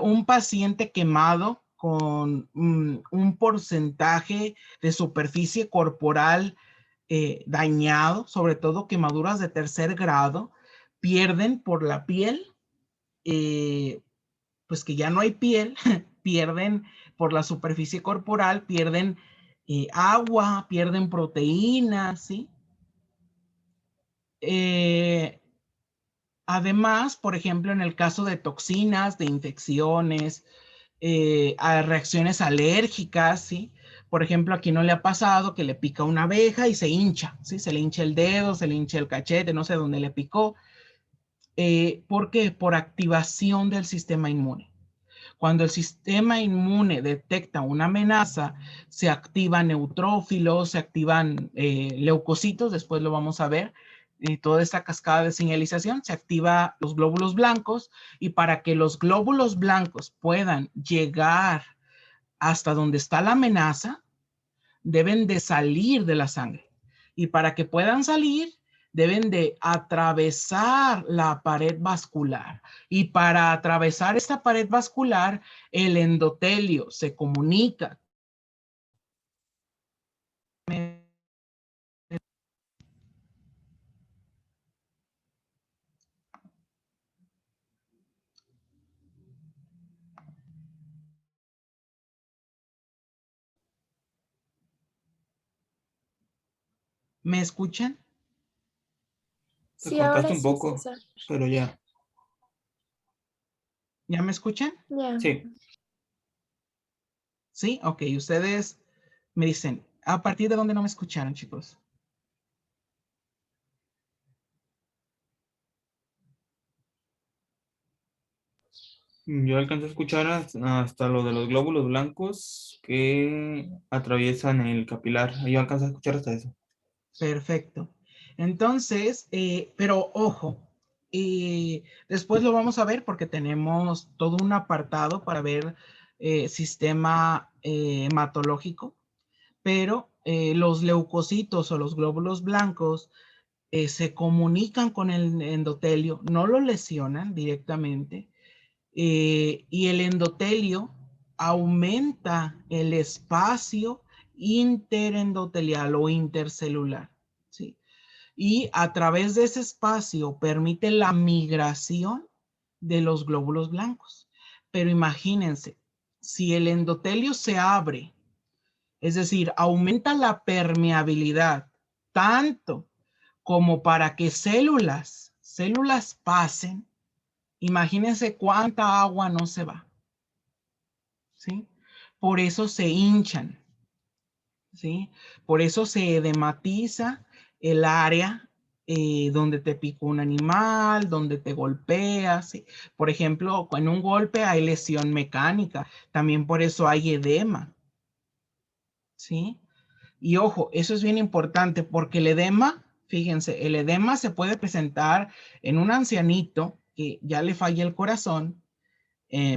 Un paciente quemado con un porcentaje de superficie corporal dañado, sobre todo quemaduras de tercer grado, pierden por la piel, pues que ya no hay piel, pierden por la superficie corporal, pierden agua, pierden proteínas, ¿sí? Además, por ejemplo, en el caso de toxinas, de infecciones, a reacciones alérgicas, ¿sí? Por ejemplo, aquí no le ha pasado que le pica una abeja y se hincha, ¿sí? Se le hincha el dedo, se le hincha el cachete, no sé dónde le picó. ¿Por qué? Por activación del sistema inmune. Cuando el sistema inmune detecta una amenaza, se activan neutrófilos, se activan leucocitos, después lo vamos a ver, toda esta cascada de señalización, se activa los glóbulos blancos y para que los glóbulos blancos puedan llegar hasta donde está la amenaza, deben de salir de la sangre. Y para que puedan salir, deben de atravesar la pared vascular. Y para atravesar esta pared vascular, el endotelio se comunica. ¿Me escuchan? Te Sí, cortaste ahora un sí, poco, César. pero ya. ¿Ya me escuchan? Ya. Sí. Sí, ok. Ustedes me dicen, ¿a partir de dónde no me escucharon, chicos? Yo alcancé a escuchar hasta lo de los glóbulos blancos que atraviesan el capilar. Yo alcancé a escuchar hasta eso. Perfecto. Entonces, pero ojo, después lo vamos a ver porque tenemos todo un apartado para ver sistema hematológico, pero los leucocitos o los glóbulos blancos se comunican con el endotelio, no lo lesionan directamente, y el endotelio aumenta el espacio interendotelial o intercelular, ¿sí? Y a través de ese espacio permite la migración de los glóbulos blancos. Pero imagínense, si el endotelio se abre, es decir, aumenta la permeabilidad tanto como para que células pasen, imagínense cuánta agua no se va, ¿sí? Por eso se hinchan, ¿sí? Por eso se edematiza el área donde te picó un animal, donde te golpeas, ¿sí? Por ejemplo, en un golpe hay lesión mecánica, también por eso hay edema, ¿sí? Y ojo, eso es bien importante porque el edema, fíjense, el edema se puede presentar en un ancianito que ya le falla el corazón,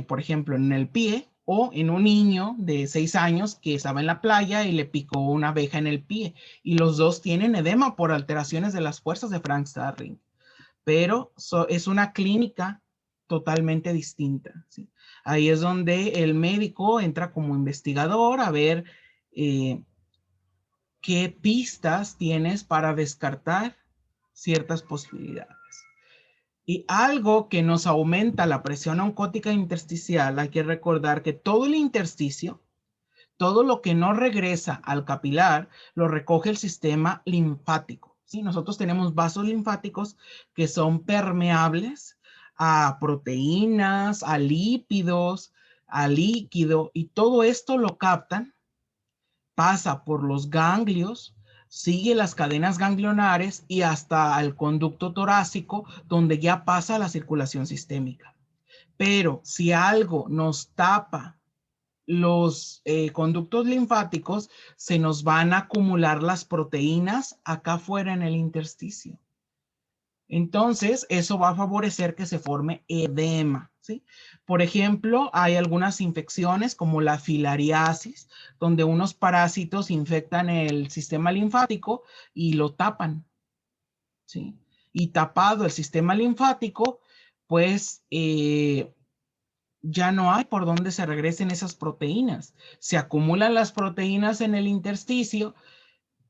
por ejemplo, en el pie, o en un niño de 6 años que estaba en la playa y le picó una abeja en el pie. Y los dos tienen edema por alteraciones de las fuerzas de Frank Starling. Pero es una clínica totalmente distinta, ¿sí? Ahí es donde el médico entra como investigador a ver qué pistas tienes para descartar ciertas posibilidades. Y algo que nos aumenta la presión oncótica intersticial, hay que recordar que todo el intersticio, todo lo que no regresa al capilar, lo recoge el sistema linfático, ¿sí? Nosotros tenemos vasos linfáticos que son permeables a proteínas, a lípidos, a líquido, y todo esto lo captan pasa por los ganglios, sigue las cadenas ganglionares y hasta el conducto torácico, donde ya pasa la circulación sistémica. Pero si algo nos tapa los conductos linfáticos, se nos van a acumular las proteínas acá afuera en el intersticio. Entonces, eso va a favorecer que se forme edema, ¿sí? Por ejemplo, hay algunas infecciones como la filariasis, donde unos parásitos infectan el sistema linfático y lo tapan, ¿sí? Y tapado el sistema linfático, pues ya no hay por dónde se regresen esas proteínas. Se acumulan las proteínas en el intersticio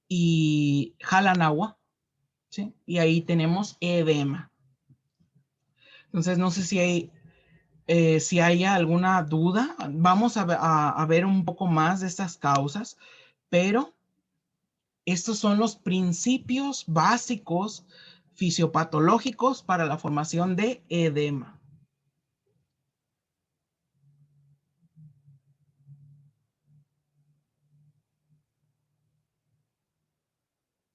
y jalan agua, ¿sí? Y ahí tenemos edema. Entonces, no sé si hay alguna duda. Vamos a ver un poco más de estas causas, pero estos son los principios básicos fisiopatológicos para la formación de edema.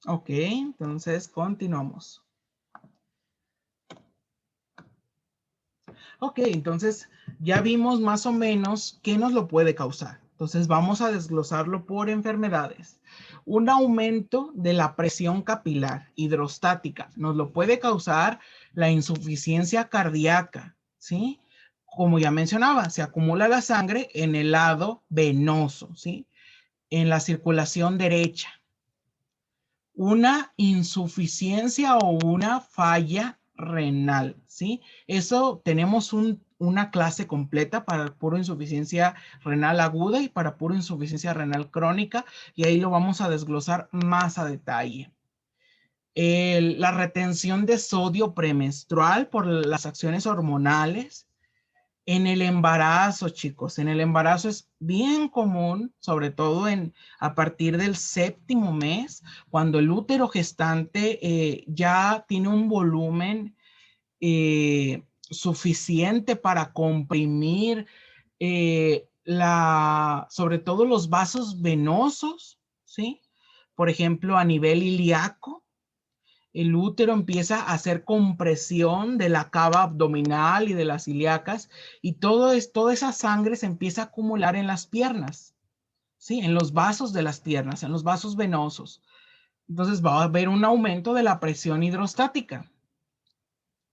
Ok, entonces continuamos. Ok, entonces ya vimos más o menos qué nos lo puede causar. Entonces vamos a desglosarlo por enfermedades. Un aumento de la presión capilar hidrostática nos lo puede causar la insuficiencia cardíaca, ¿sí? Como ya mencionaba, se acumula la sangre en el lado venoso, ¿sí? En la circulación derecha. Una insuficiencia o una falla renal, ¿sí? Eso tenemos una clase completa para pura insuficiencia renal aguda y para pura insuficiencia renal crónica, y ahí lo vamos a desglosar más a detalle. La retención de sodio premenstrual por las acciones hormonales. En el embarazo, chicos, en el embarazo es bien común, sobre todo a partir del 7º mes, cuando el útero gestante ya tiene un volumen suficiente para comprimir sobre todo los vasos venosos, ¿sí? Por ejemplo, a nivel ilíaco. El útero empieza a hacer compresión de la cava abdominal y de las ilíacas y toda esa sangre se empieza a acumular en las piernas, ¿sí? En los vasos de las piernas, en los vasos venosos. Entonces va a haber un aumento de la presión hidrostática,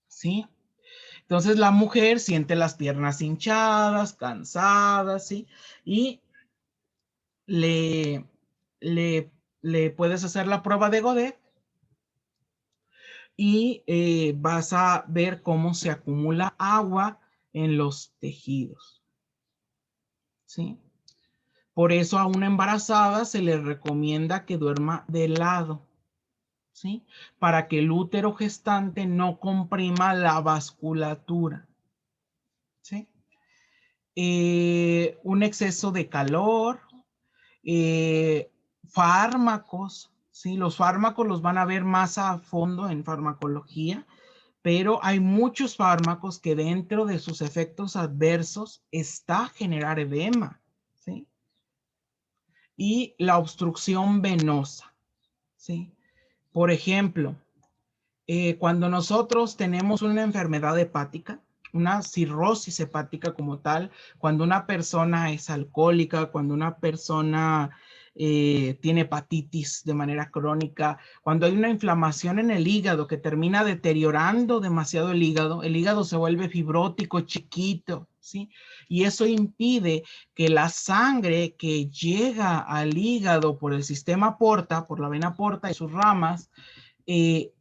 ¿sí? Entonces la mujer siente las piernas hinchadas, cansadas, ¿sí? Y le, le puedes hacer la prueba de Godet y vas a ver cómo se acumula agua en los tejidos, ¿sí? Por eso a una embarazada se le recomienda que duerma de lado, ¿sí? Para que el útero gestante no comprima la vasculatura, ¿sí? Un exceso de calor, fármacos, ¿sí? Los fármacos los van a ver más a fondo en farmacología, pero hay muchos fármacos que dentro de sus efectos adversos está generar edema, ¿sí? Y la obstrucción venosa, ¿sí? Por ejemplo, cuando nosotros tenemos una enfermedad hepática, una cirrosis hepática como tal, cuando una persona es alcohólica, cuando una persona tiene hepatitis de manera crónica, cuando hay una inflamación en el hígado que termina deteriorando demasiado el hígado se vuelve fibrótico, chiquito, ¿sí? Y eso impide que la sangre que llega al hígado por el sistema porta, por la vena porta y sus ramas,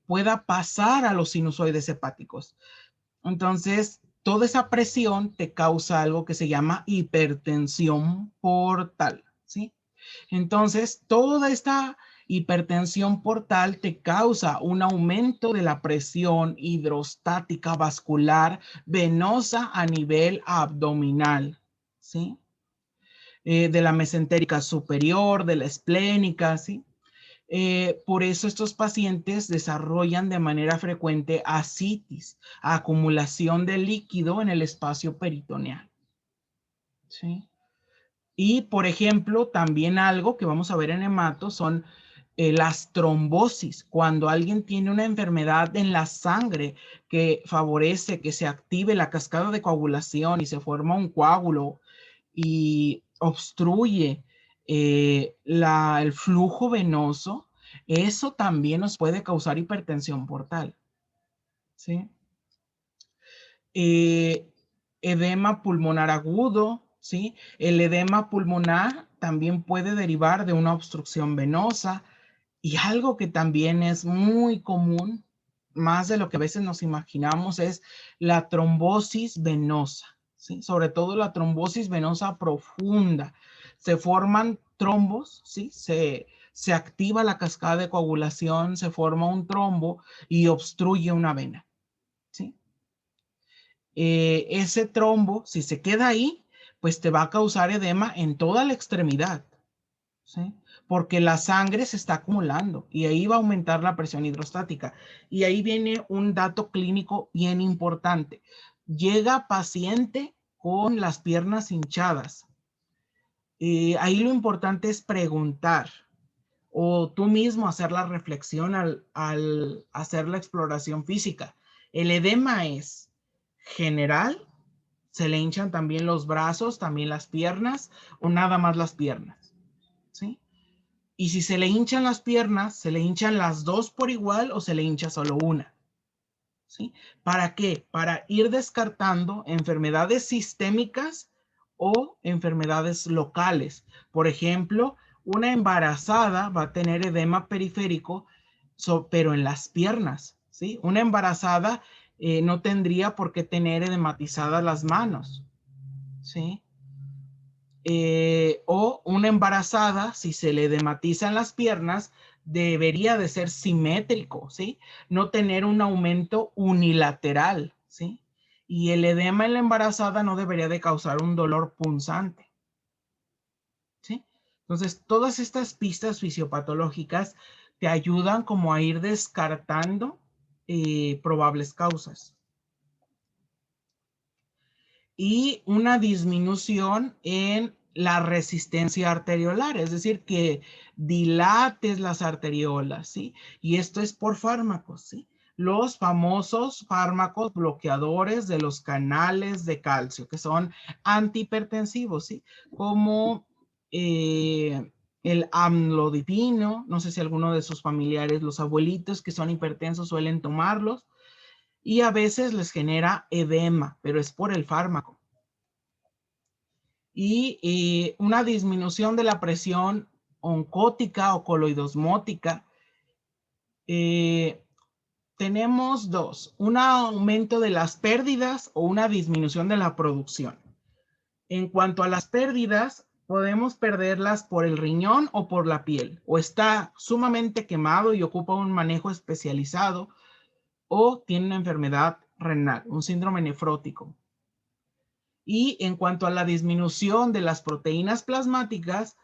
pueda pasar a los sinusoides hepáticos. Entonces, toda esa presión te causa algo que se llama hipertensión portal, ¿sí? Entonces, toda esta hipertensión portal te causa un aumento de la presión hidrostática vascular venosa a nivel abdominal, ¿sí? De la mesentérica superior, de la esplénica, ¿sí? Por eso estos pacientes desarrollan de manera frecuente ascitis, acumulación de líquido en el espacio peritoneal, ¿sí? Y, por ejemplo, también algo que vamos a ver en hemato son las trombosis. Cuando alguien tiene una enfermedad en la sangre que favorece que se active la cascada de coagulación y se forma un coágulo y obstruye el flujo venoso, eso también nos puede causar hipertensión portal, ¿sí? Edema pulmonar agudo, ¿sí? El edema pulmonar también puede derivar de una obstrucción venosa, y algo que también es muy común, más de lo que a veces nos imaginamos, es la trombosis venosa, ¿sí? Sobre todo la trombosis venosa profunda. Se forman trombos, ¿sí? Se activa la cascada de coagulación, se forma un trombo y obstruye una vena, ¿sí? Ese trombo, si se queda ahí, pues te va a causar edema en toda la extremidad, ¿sí? Porque la sangre se está acumulando y ahí va a aumentar la presión hidrostática. Y ahí viene un dato clínico bien importante. Llega paciente con las piernas hinchadas. Ahí lo importante es preguntar o tú mismo hacer la reflexión al hacer la exploración física. ¿El edema es general? ¿Se le hinchan también los brazos, también las piernas o nada más las piernas? ¿Sí? Y si se le hinchan las piernas, ¿se le hinchan las dos por igual o se le hincha solo una? ¿Sí? ¿Para qué? Para ir descartando enfermedades sistémicas o enfermedades locales. Por ejemplo, una embarazada va a tener edema periférico, pero en las piernas, ¿sí? Una embarazada no tendría por qué tener edematizadas las manos, ¿sí? O una embarazada, si se le edematizan las piernas, debería de ser simétrico, ¿sí? No tener un aumento unilateral, ¿sí? Y el edema en la embarazada no debería de causar un dolor punzante, ¿sí? Entonces, todas estas pistas fisiopatológicas te ayudan como a ir descartando probables causas. Y una disminución en la resistencia arteriolar, es decir, que dilates las arteriolas, ¿sí? Y esto es por fármacos, ¿sí? Los famosos fármacos bloqueadores de los canales de calcio, que son antihipertensivos, ¿sí? Como el amlodipino, no sé si alguno de sus familiares, los abuelitos que son hipertensos suelen tomarlos, y a veces les genera edema, pero es por el fármaco. Y una disminución de la presión oncótica o coloidosmótica. Tenemos dos, un aumento de las pérdidas o una disminución de la producción. En cuanto a las pérdidas, podemos perderlas por el riñón o por la piel, o está sumamente quemado y ocupa un manejo especializado, o tiene una enfermedad renal, un síndrome nefrótico. Y en cuanto a la disminución de las proteínas plasmáticas,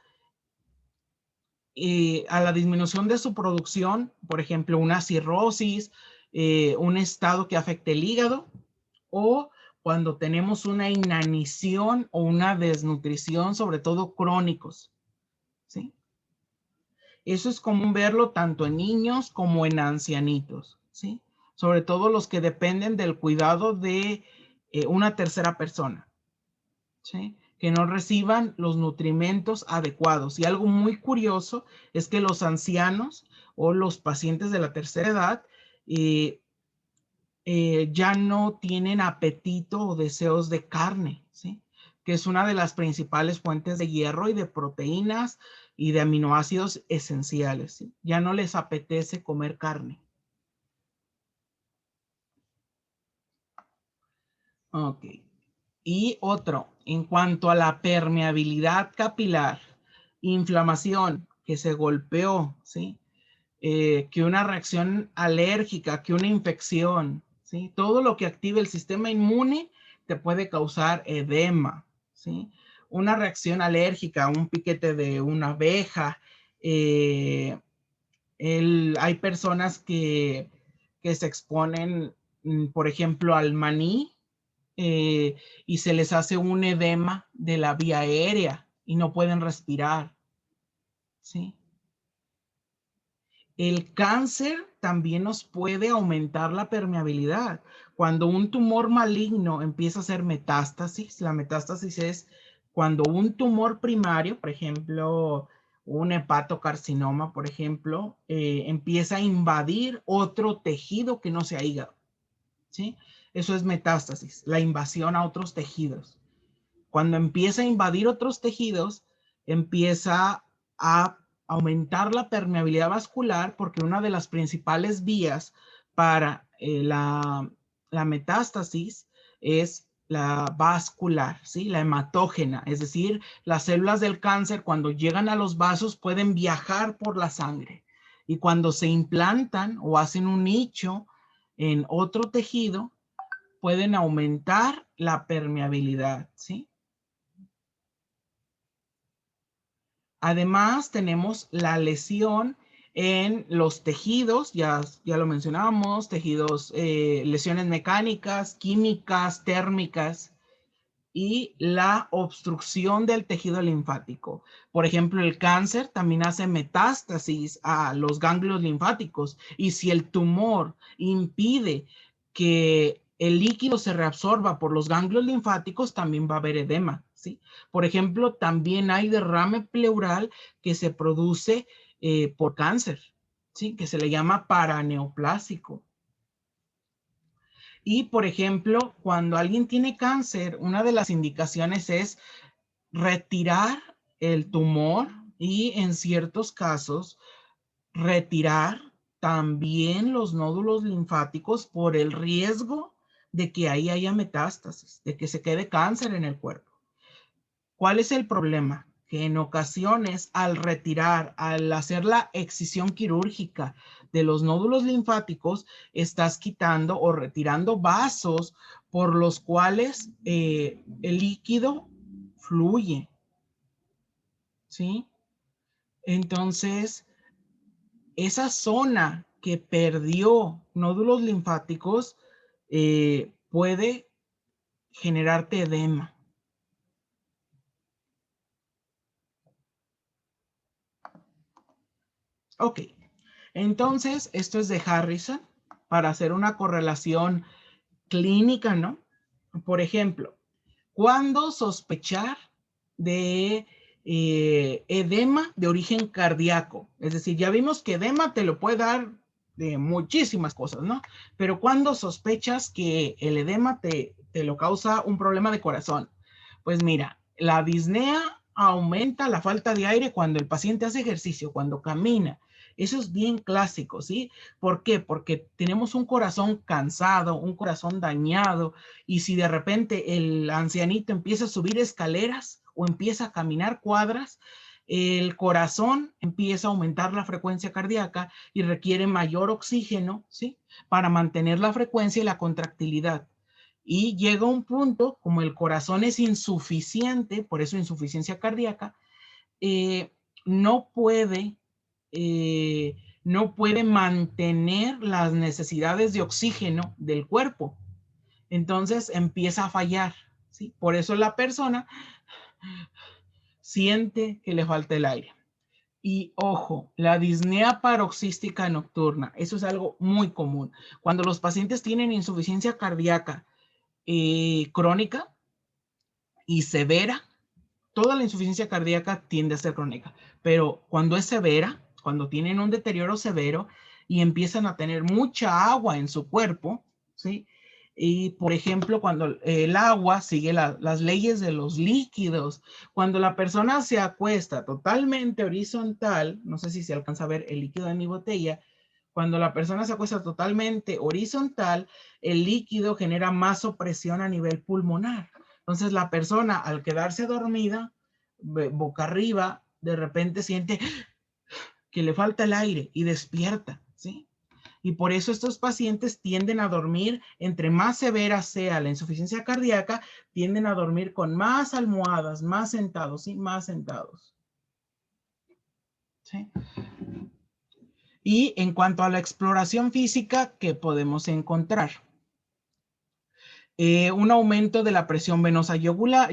a la disminución de su producción, por ejemplo, una cirrosis, un estado que afecte el hígado, o cuando tenemos una inanición o una desnutrición, sobre todo crónicos, ¿sí? Eso es común verlo tanto en niños como en ancianitos, ¿sí? Sobre todo los que dependen del cuidado de una tercera persona, ¿sí? Que no reciban los nutrimentos adecuados. Y algo muy curioso es que los ancianos o los pacientes de la tercera edad ya no tienen apetito o deseos de carne, ¿sí? Que es una de las principales fuentes de hierro y de proteínas y de aminoácidos esenciales, ¿sí? Ya no les apetece comer carne. Ok. Y otro, en cuanto a la permeabilidad capilar, inflamación, que se golpeó, ¿sí? Que una reacción alérgica, que una infección, ¿sí? Todo lo que active el sistema inmune te puede causar edema, ¿sí? Una reacción alérgica, un piquete de una abeja, hay personas que se exponen, por ejemplo, al maní, y se les hace un edema de la vía aérea y no pueden respirar, ¿sí? El cáncer también nos puede aumentar la permeabilidad. Cuando un tumor maligno empieza a hacer metástasis, la metástasis es cuando un tumor primario, por ejemplo, un hepatocarcinoma, por ejemplo, empieza a invadir otro tejido que no sea hígado, ¿sí? Eso es metástasis, la invasión a otros tejidos. Cuando empieza a invadir otros tejidos, empieza a aumentar la permeabilidad vascular, porque una de las principales vías para la metástasis es la vascular, ¿sí? La hematógena, es decir, las células del cáncer cuando llegan a los vasos pueden viajar por la sangre y cuando se implantan o hacen un nicho en otro tejido, pueden aumentar la permeabilidad, ¿sí? Además, tenemos la lesión en los tejidos, ya lo mencionábamos, tejidos, lesiones mecánicas, químicas, térmicas, y la obstrucción del tejido linfático. Por ejemplo, el cáncer también hace metástasis a los ganglios linfáticos, y si el tumor impide que el líquido se reabsorba por los ganglios linfáticos, también va a haber edema, ¿sí? Por ejemplo, también hay derrame pleural que se produce por cáncer, ¿sí? Que se le llama paraneoplásico. Y, por ejemplo, cuando alguien tiene cáncer, una de las indicaciones es retirar el tumor y, en ciertos casos, retirar también los nódulos linfáticos por el riesgo de que ahí haya metástasis, de que se quede cáncer en el cuerpo. ¿Cuál es el problema? Que en ocasiones al retirar, al hacer la excisión quirúrgica de los nódulos linfáticos, estás quitando o retirando vasos por los cuales el líquido fluye, ¿sí? Entonces, esa zona que perdió nódulos linfáticos puede generarte edema. Ok, entonces esto es de Harrison para hacer una correlación clínica, ¿no? Por ejemplo, ¿cuándo sospechar de edema de origen cardíaco? Es decir, ya vimos que edema te lo puede dar de muchísimas cosas, ¿no? Pero ¿cuándo sospechas que el edema te lo causa un problema de corazón? Pues mira, la disnea aumenta la falta de aire cuando el paciente hace ejercicio, cuando camina. Eso es bien clásico, ¿sí? ¿Por qué? Porque tenemos un corazón cansado, un corazón dañado, y si de repente el ancianito empieza a subir escaleras o empieza a caminar cuadras, el corazón empieza a aumentar la frecuencia cardíaca y requiere mayor oxígeno, ¿sí? Para mantener la frecuencia y la contractilidad. Y llega un punto, como el corazón es insuficiente, por eso insuficiencia cardíaca, no puede mantener las necesidades de oxígeno del cuerpo. Entonces empieza a fallar, ¿sí? Por eso la persona siente que le falta el aire. Y ojo, la disnea paroxística nocturna, eso es algo muy común. Cuando los pacientes tienen insuficiencia cardíaca crónica y severa, toda la insuficiencia cardíaca tiende a ser crónica, pero cuando es severa, cuando tienen un deterioro severo y empiezan a tener mucha agua en su cuerpo, ¿sí? Y, por ejemplo, cuando el agua sigue las leyes de los líquidos, cuando la persona se acuesta totalmente horizontal, no sé si se alcanza a ver el líquido de mi botella, cuando la persona se acuesta totalmente horizontal, el líquido genera más opresión a nivel pulmonar. Entonces la persona, al quedarse dormida, boca arriba, de repente siente que le falta el aire y despierta, ¿sí? Y por eso estos pacientes tienden a dormir, entre más severa sea la insuficiencia cardíaca, tienden a dormir con más almohadas, más sentados, ¿sí? Más sentados, ¿sí? Y en cuanto a la exploración física, ¿qué podemos encontrar? Un aumento de la presión venosa yugular.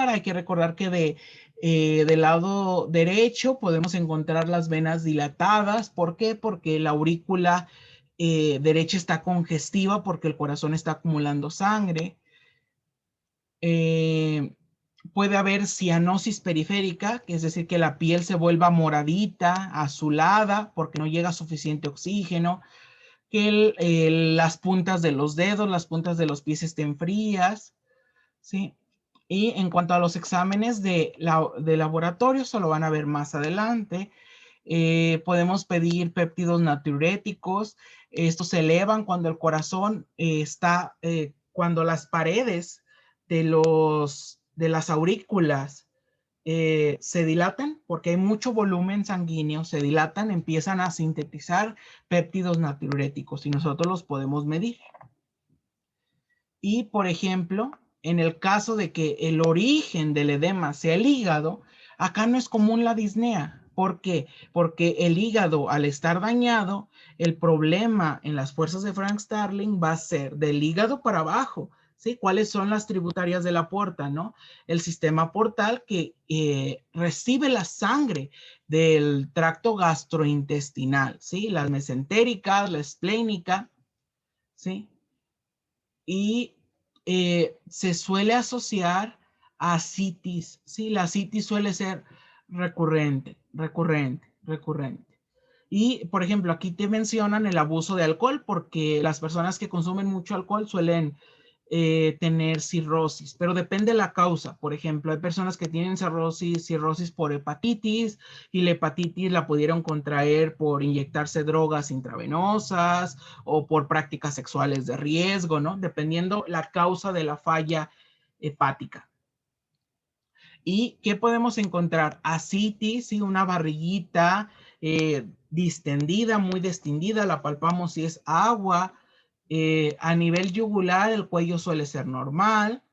Hay que recordar que Del lado derecho podemos encontrar las venas dilatadas. ¿Por qué? Porque la aurícula derecha está congestiva porque el corazón está acumulando sangre. Puede haber cianosis periférica, que es decir, que la piel se vuelva moradita, azulada, porque no llega suficiente oxígeno, que las puntas de los dedos, las puntas de los pies estén frías, ¿sí? Y en cuanto a los exámenes de laboratorio, se lo van a ver más adelante. Podemos pedir péptidos natriuréticos. Estos se elevan cuando el corazón cuando las paredes de las aurículas se dilatan, porque hay mucho volumen sanguíneo, se dilatan, empiezan a sintetizar péptidos natriuréticos y nosotros los podemos medir. Y, por ejemplo, en el caso de que el origen del edema sea el hígado, acá no es común la disnea. ¿Por qué? Porque el hígado, al estar dañado, el problema en las fuerzas de Frank Starling va a ser del hígado para abajo, ¿sí? ¿Cuáles son las tributarias de la porta, no? El sistema portal que recibe la sangre del tracto gastrointestinal, ¿sí? Las mesentéricas, la esplénica, ¿sí? Y se suele asociar a citis, ¿sí? La citis suele ser recurrente. Y, por ejemplo, aquí te mencionan el abuso de alcohol, porque las personas que consumen mucho alcohol suelen tener cirrosis, pero depende de la causa. Por ejemplo, hay personas que tienen cirrosis por hepatitis, y la hepatitis la pudieron contraer por inyectarse drogas intravenosas o por prácticas sexuales de riesgo, ¿no? Dependiendo la causa de la falla hepática. ¿Y qué podemos encontrar? Ascitis, ¿sí? Una barriguita distendida, muy distendida, la palpamos si es agua. A nivel yugular, el cuello suele ser normal.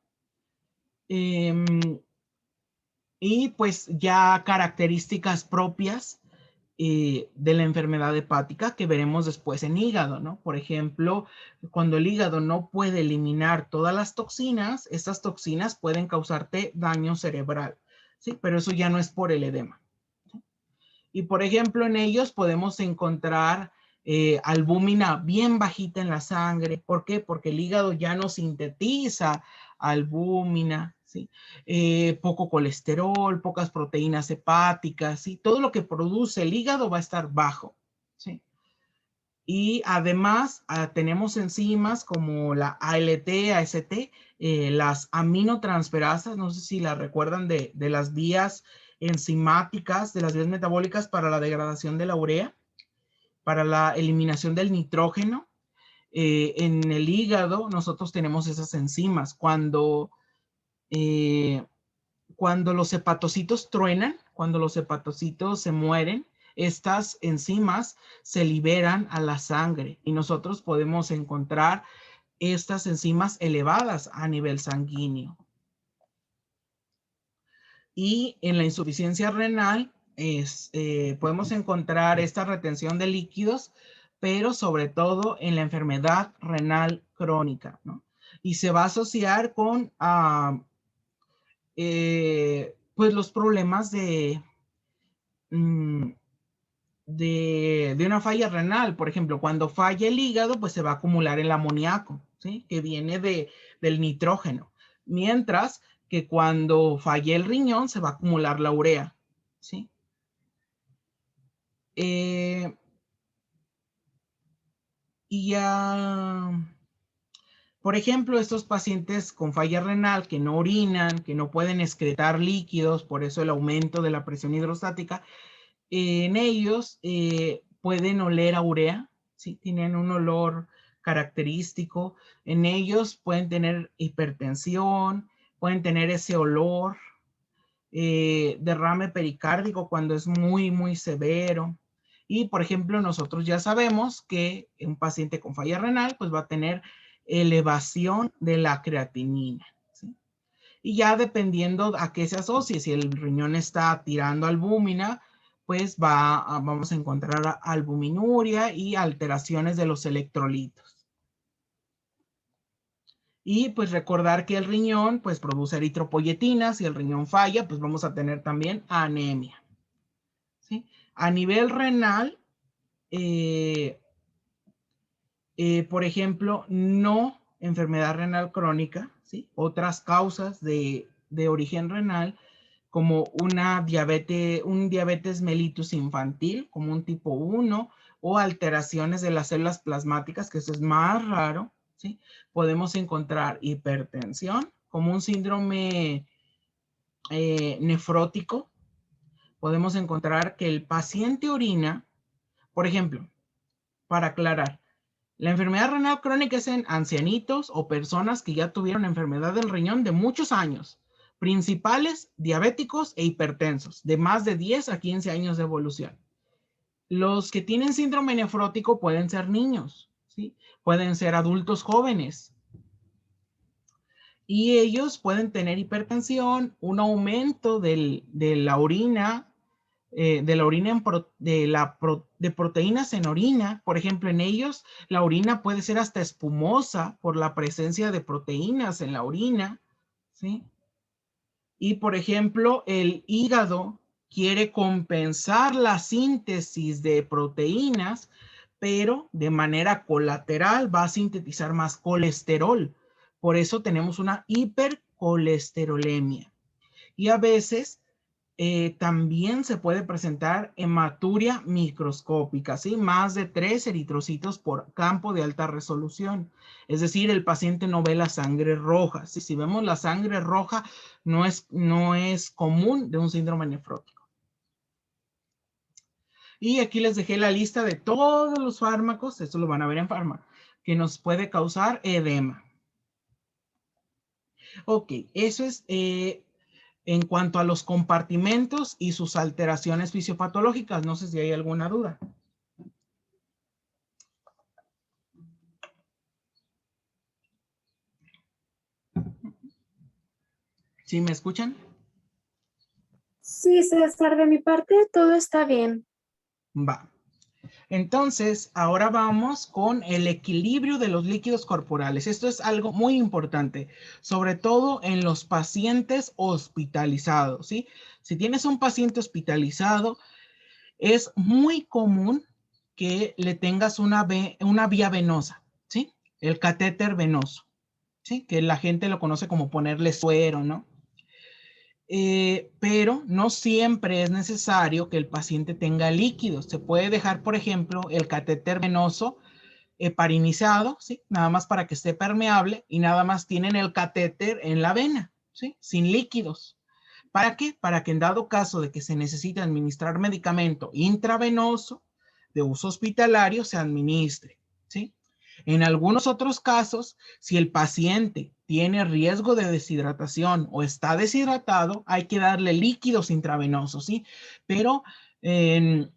Y pues ya características propias de la enfermedad hepática que veremos después en hígado, ¿no? Por ejemplo, cuando el hígado no puede eliminar todas las toxinas, estas toxinas pueden causarte daño cerebral, ¿sí? Pero eso ya no es por el edema, ¿sí? Y por ejemplo, en ellos podemos encontrar albúmina bien bajita en la sangre. ¿Por qué? Porque el hígado ya no sintetiza albúmina, ¿sí? Poco colesterol, pocas proteínas hepáticas, ¿sí? Todo lo que produce el hígado va a estar bajo, ¿sí? Y además tenemos enzimas como la ALT, AST, las aminotransferasas, no sé si la recuerdan de las vías enzimáticas, de las vías metabólicas para la degradación de la urea, para la eliminación del nitrógeno. En el hígado nosotros tenemos esas enzimas. Cuando los hepatocitos truenan, cuando los hepatocitos se mueren, estas enzimas se liberan a la sangre y nosotros podemos encontrar estas enzimas elevadas a nivel sanguíneo. Y en la insuficiencia renal podemos encontrar esta retención de líquidos, pero sobre todo en la enfermedad renal crónica, ¿no? Y se va a asociar con pues los problemas de una falla renal. Por ejemplo, cuando falla el hígado, pues se va a acumular el amoníaco, ¿sí? Que viene del nitrógeno. Mientras que cuando falla el riñón, se va a acumular la urea, ¿sí? Y ya, por ejemplo, estos pacientes con falla renal que no orinan, que no pueden excretar líquidos, por eso el aumento de la presión hidrostática, en ellos pueden oler a urea, ¿sí? Tienen un olor característico. En ellos pueden tener hipertensión, pueden tener ese olor, derrame pericárdico cuando es muy, muy severo. Y, por ejemplo, nosotros ya sabemos que un paciente con falla renal pues va a tener elevación de la creatinina, ¿sí? Y ya dependiendo a qué se asocie, si el riñón está tirando albúmina, pues vamos a encontrar albuminuria y alteraciones de los electrolitos. Y pues recordar que el riñón pues produce eritropoyetina. Si el riñón falla, pues vamos a tener también anemia. ¿Sí? A nivel renal, por ejemplo, no enfermedad renal crónica, ¿sí? Otras causas de origen renal, como un diabetes mellitus infantil, como un tipo 1, o alteraciones de las células plasmáticas, que eso es más raro, ¿sí? Podemos encontrar hipertensión, como un síndrome nefrótico. Podemos encontrar que el paciente orina, por ejemplo, para aclarar, la enfermedad renal crónica es en ancianitos o personas que ya tuvieron enfermedad del riñón de muchos años, principales, diabéticos e hipertensos, de más de 10 a 15 años de evolución. Los que tienen síndrome nefrótico pueden ser niños, ¿sí? Pueden ser adultos jóvenes. Y ellos pueden tener hipertensión, un aumento de la orina, de proteínas en orina. Por ejemplo, en ellos la orina puede ser hasta espumosa por la presencia de proteínas en la orina, ¿sí? Y por ejemplo, el hígado quiere compensar la síntesis de proteínas, pero de manera colateral va a sintetizar más colesterol. Por eso tenemos una hipercolesterolemia. Y a veces también se puede presentar hematuria microscópica, ¿sí? Más de 3 eritrocitos por campo de alta resolución. Es decir, el paciente no ve la sangre roja, ¿sí? Si vemos la sangre roja, no es común de un síndrome nefrótico. Y aquí les dejé la lista de todos los fármacos, esto lo van a ver en Pharma, que nos puede causar edema. Ok, eso es en cuanto a los compartimentos y sus alteraciones fisiopatológicas. No sé si hay alguna duda. ¿Sí me escuchan? Sí, César, de mi parte todo está bien. Va. Entonces, ahora vamos con el equilibrio de los líquidos corporales. Esto es algo muy importante, sobre todo en los pacientes hospitalizados, ¿sí? Si tienes un paciente hospitalizado, es muy común que le tengas una vía venosa, ¿sí? El catéter venoso, ¿sí? Que la gente lo conoce como ponerle suero, ¿no? Pero no siempre es necesario que el paciente tenga líquidos. Se puede dejar, por ejemplo, el catéter venoso heparinizado, ¿sí? Nada más para que esté permeable y nada más tienen el catéter en la vena, ¿sí? Sin líquidos. ¿Para qué? Para que en dado caso de que se necesite administrar medicamento intravenoso de uso hospitalario, se administre, ¿sí? En algunos otros casos, si el paciente tiene riesgo de deshidratación o está deshidratado, hay que darle líquidos intravenosos, ¿sí? Pero, es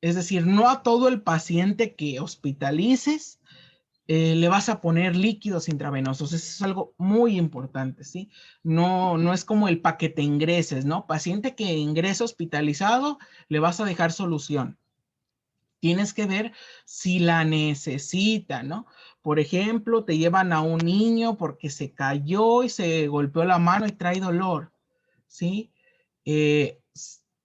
decir, no a todo el paciente que hospitalices le vas a poner líquidos intravenosos. Eso es algo muy importante, ¿sí? No es como el paquete ingreses, ¿no? Paciente que ingresa hospitalizado, le vas a dejar solución. Tienes que ver si la necesita, ¿no? Por ejemplo, te llevan a un niño porque se cayó y se golpeó la mano y trae dolor, ¿sí?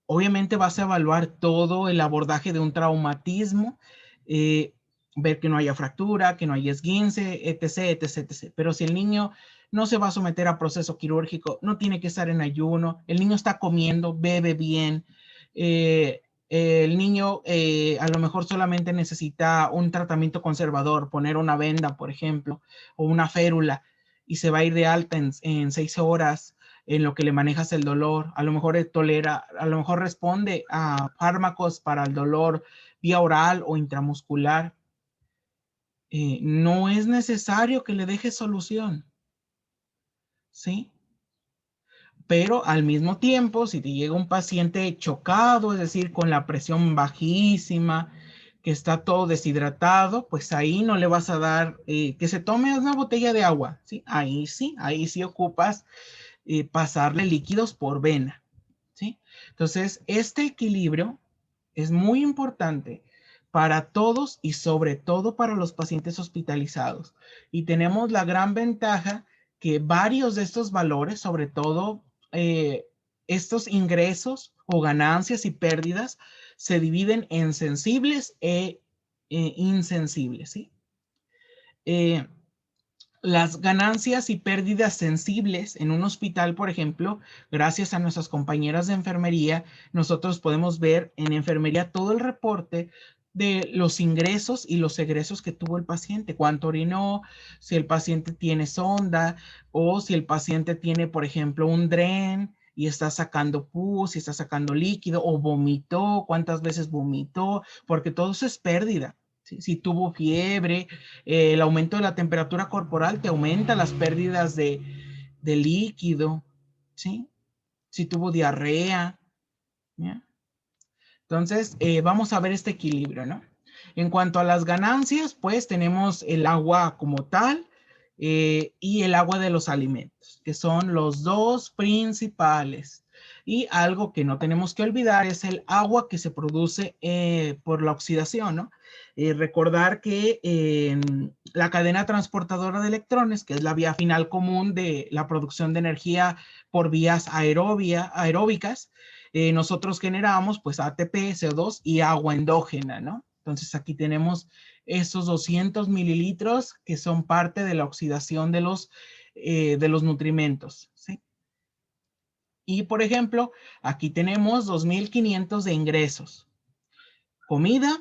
Obviamente vas a evaluar todo el abordaje de un traumatismo, ver que no haya fractura, que no haya esguince, etc, etc, etc. Pero si el niño no se va a someter a proceso quirúrgico, no tiene que estar en ayuno, el niño está comiendo, bebe bien, el niño a lo mejor solamente necesita un tratamiento conservador, poner una venda, por ejemplo, o una férula, y se va a ir de alta en 6 horas en lo que le manejas el dolor. A lo mejor tolera, a lo mejor responde a fármacos para el dolor vía oral o intramuscular. No es necesario que le dejes solución, ¿sí? Pero al mismo tiempo, si te llega un paciente chocado, es decir, con la presión bajísima, que está todo deshidratado, pues ahí no le vas a dar que se tome una botella de agua, ¿sí? Ahí sí ocupas pasarle líquidos por vena, ¿sí? Entonces, este equilibrio es muy importante para todos y sobre todo para los pacientes hospitalizados. Y tenemos la gran ventaja que varios de estos valores, sobre todo estos ingresos o ganancias y pérdidas, se dividen en sensibles e insensibles, ¿sí? Las ganancias y pérdidas sensibles en un hospital, por ejemplo, gracias a nuestras compañeras de enfermería, nosotros podemos ver en enfermería todo el reporte de los ingresos y los egresos que tuvo el paciente, cuánto orinó, si el paciente tiene sonda o si el paciente tiene, por ejemplo, un dren y está sacando pus, si está sacando líquido o vomitó, cuántas veces vomitó, porque todo eso es pérdida. Si tuvo fiebre, el aumento de la temperatura corporal te aumenta las pérdidas de líquido, ¿sí? Si tuvo diarrea, ¿ya? Entonces, vamos a ver este equilibrio, ¿no? En cuanto a las ganancias, pues tenemos el agua como tal y el agua de los alimentos, que son los dos principales. Y algo que no tenemos que olvidar es el agua que se produce por la oxidación, ¿no? Recordar que la cadena transportadora de electrones, que es la vía final común de la producción de energía por vías aeróbicas, nosotros generamos pues ATP, CO2 y agua endógena, ¿no? Entonces aquí tenemos esos 200 mililitros que son parte de la oxidación de los nutrimentos, ¿sí? Y por ejemplo, aquí tenemos 2.500 de ingresos. Comida,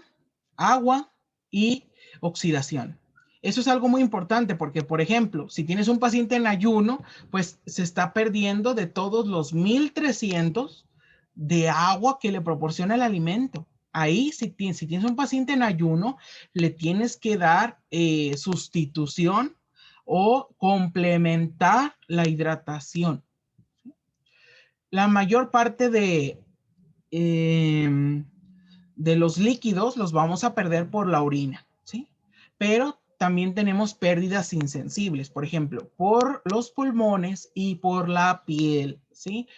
agua y oxidación. Eso es algo muy importante porque, por ejemplo, si tienes un paciente en ayuno, pues se está perdiendo de todos los 1.300 de agua que le proporciona el alimento. Ahí, si tienes un paciente en ayuno, le tienes que dar sustitución o complementar la hidratación. La mayor parte de los líquidos los vamos a perder por la orina, ¿sí? Pero también tenemos pérdidas insensibles, por ejemplo, por los pulmones y por la piel, ¿sí?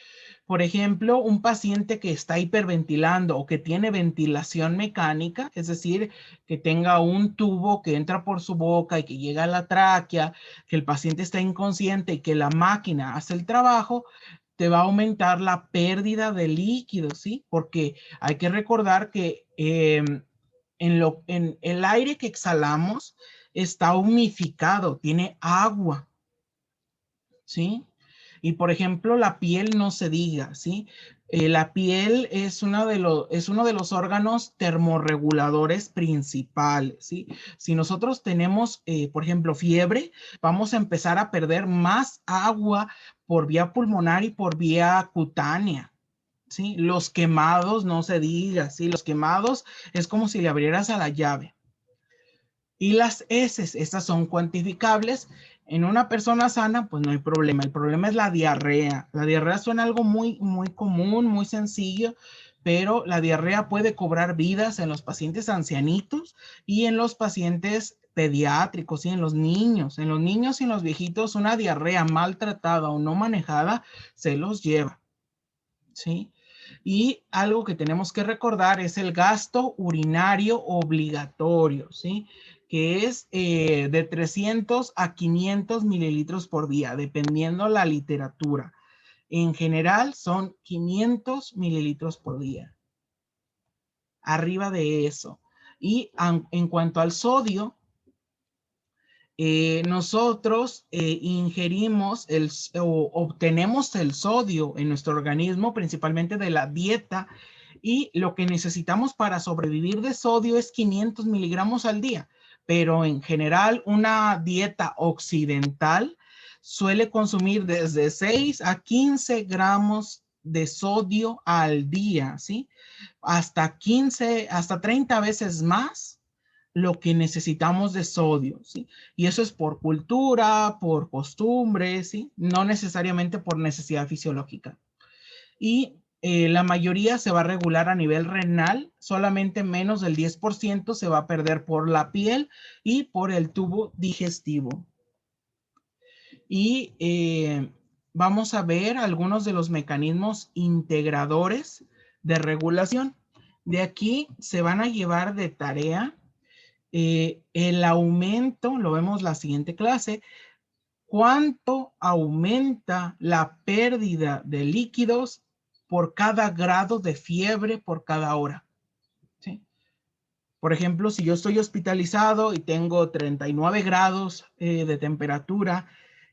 Por ejemplo, un paciente que está hiperventilando o que tiene ventilación mecánica, es decir, que tenga un tubo que entra por su boca y que llega a la tráquea, que el paciente está inconsciente y que la máquina hace el trabajo, te va a aumentar la pérdida de líquidos, ¿sí? Porque hay que recordar que en el aire que exhalamos está humificado, tiene agua, ¿sí? Y por ejemplo, la piel no se diga, ¿sí? La piel es uno de los órganos termorreguladores principales, ¿sí? Si nosotros tenemos, por ejemplo, fiebre, vamos a empezar a perder más agua por vía pulmonar y por vía cutánea, ¿sí? Los quemados, no se diga, ¿sí? Los quemados es como si le abrieras a la llave. Y las heces, estas son cuantificables. En una persona sana, pues no hay problema. El problema es la diarrea. La diarrea suena algo muy, muy común, muy sencillo, pero la diarrea puede cobrar vidas en los pacientes ancianitos y en los pacientes pediátricos y en los niños. En los niños y en los viejitos, una diarrea maltratada o no manejada se los lleva, ¿sí? Y algo que tenemos que recordar es el gasto urinario obligatorio, ¿sí? Que es de 300 a 500 mililitros por día, dependiendo la literatura. En general son 500 mililitros por día. Arriba de eso. Y en cuanto al sodio, nosotros ingerimos o obtenemos el sodio en nuestro organismo, principalmente de la dieta, y lo que necesitamos para sobrevivir de sodio es 500 miligramos al día, pero en general una dieta occidental suele consumir desde 6 a 15 gramos de sodio al día, ¿sí? Hasta 30 veces más lo que necesitamos de sodio, ¿sí? Y eso es por cultura, por costumbre, ¿sí? No necesariamente por necesidad fisiológica. Y la mayoría se va a regular a nivel renal, solamente menos del 10% se va a perder por la piel y por el tubo digestivo. Y vamos a ver algunos de los mecanismos integradores de regulación. De aquí se van a llevar de tarea el aumento, lo vemos la siguiente clase, cuánto aumenta la pérdida de líquidos por cada grado de fiebre por cada hora. ¿Sí? Por ejemplo, si yo estoy hospitalizado y tengo 39 grados de temperatura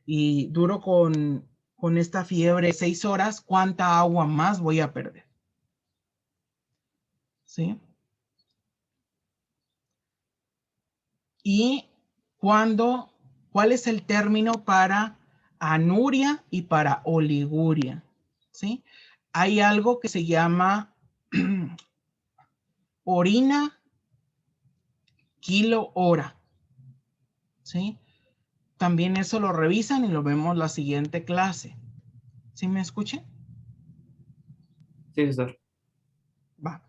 y duro con esta fiebre 6 horas, ¿cuánta agua más voy a perder? ¿Sí? Y ¿cuál es el término para anuria y para oliguria? ¿Sí? Hay algo que se llama orina kilo hora. ¿Sí? También eso lo revisan y lo vemos la siguiente clase. ¿Sí me escuchan? Sí, César. Va.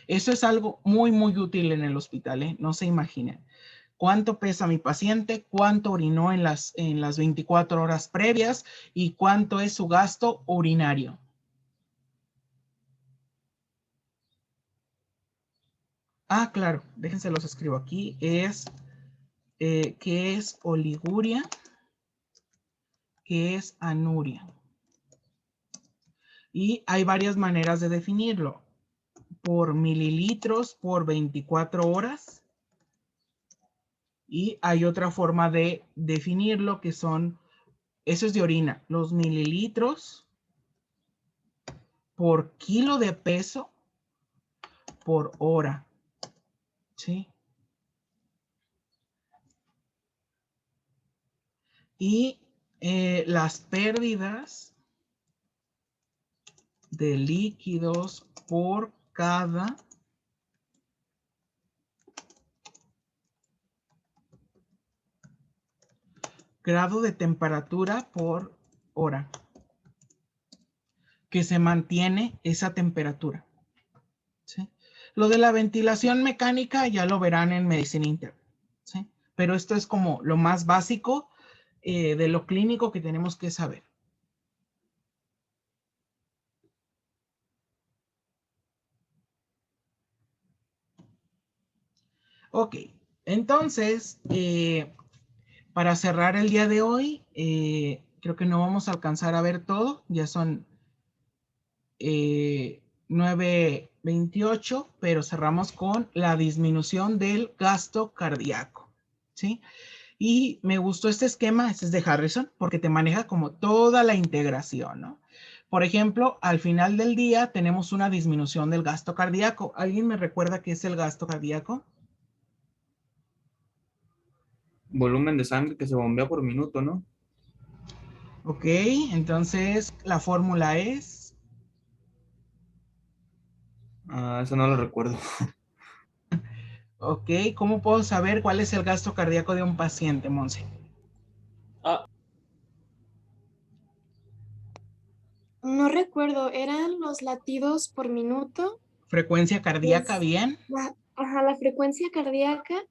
Eso es algo muy, muy útil en el hospital, ¿eh? No se imaginen. ¿Cuánto pesa mi paciente? ¿Cuánto orinó en las 24 horas previas? ¿Y cuánto es su gasto urinario? Ah, claro. Déjense los escribo aquí. ¿Qué es oliguria? ¿Qué es anuria? Y hay varias maneras de definirlo. Por mililitros por 24 horas. Y hay otra forma de definirlo que son, eso es de orina, los mililitros por kilo de peso por hora. ¿Sí? Y las pérdidas de líquidos por cada grado de temperatura por hora que se mantiene esa temperatura. ¿Sí? Lo de la ventilación mecánica ya lo verán en medicina interna. ¿Sí? Pero esto es como lo más básico de lo clínico que tenemos que saber. Ok, entonces, para cerrar el día de hoy, creo que no vamos a alcanzar a ver todo, ya son 9:28, pero cerramos con la disminución del gasto cardíaco, ¿sí? Y me gustó este esquema, este es de Harrison, porque te maneja como toda la integración, ¿no? Por ejemplo, al final del día tenemos una disminución del gasto cardíaco. ¿Alguien me recuerda qué es el gasto cardíaco? Volumen de sangre que se bombea por minuto, ¿no? Ok, entonces la fórmula es... Ah, eso no lo recuerdo. Ok, ¿cómo puedo saber cuál es el gasto cardíaco de un paciente, Monse? Ah, No recuerdo, ¿eran los latidos por minuto? Frecuencia cardíaca, Es bien. ajá, la frecuencia cardíaca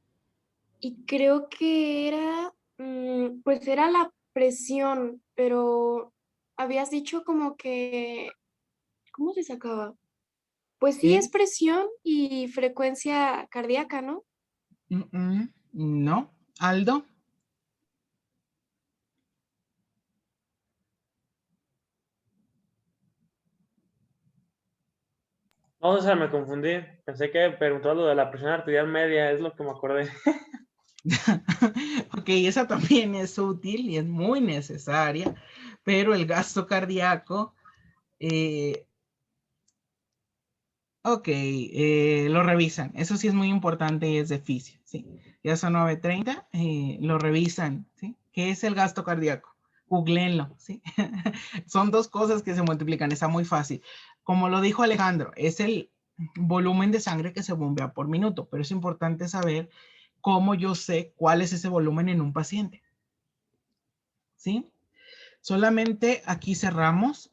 y creo que era, pues era la presión, pero habías dicho como que, ¿cómo se sacaba? Pues sí, es Sí. presión y frecuencia cardíaca, ¿no? No, Aldo. no, o sea, me confundí. Pensé que preguntaba lo de la presión arterial media, es lo que me acordé. Ok, esa también es útil y es muy necesaria, pero el gasto cardíaco, ok, lo revisan. Eso sí es muy importante y es de fisio, ¿sí? Ya son 9:30, lo revisan, ¿sí? ¿Qué es el gasto cardíaco? Googleenlo, ¿sí? Son dos cosas que se multiplican, está muy fácil. Como lo dijo Alejandro, es el volumen de sangre que se bombea por minuto, pero es importante saber cómo yo sé cuál es ese volumen en un paciente, ¿sí? Solamente aquí cerramos.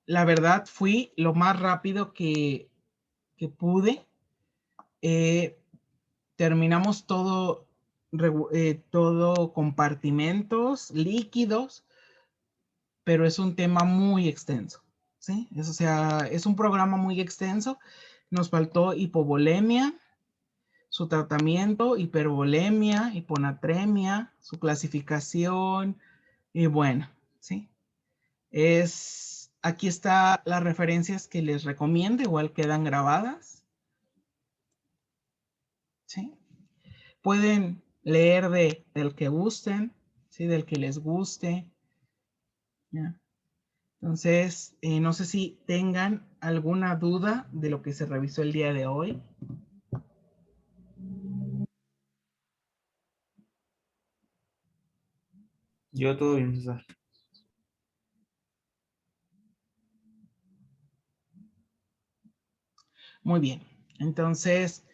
La verdad fui lo más rápido que pude. Terminamos todo compartimentos, líquidos, pero es un tema muy extenso, ¿sí? O sea, es un programa muy extenso. Nos faltó hipovolemia, su tratamiento, hipervolemia, hiponatremia, su clasificación y bueno, ¿sí? Aquí está las referencias que les recomiendo, igual quedan grabadas. ¿Sí? Pueden leer del que gusten, ¿sí? Del que les guste. ¿Ya? Entonces, no sé si tengan alguna duda de lo que se revisó el día de hoy. Yo todo bien, César. Muy bien. Entonces,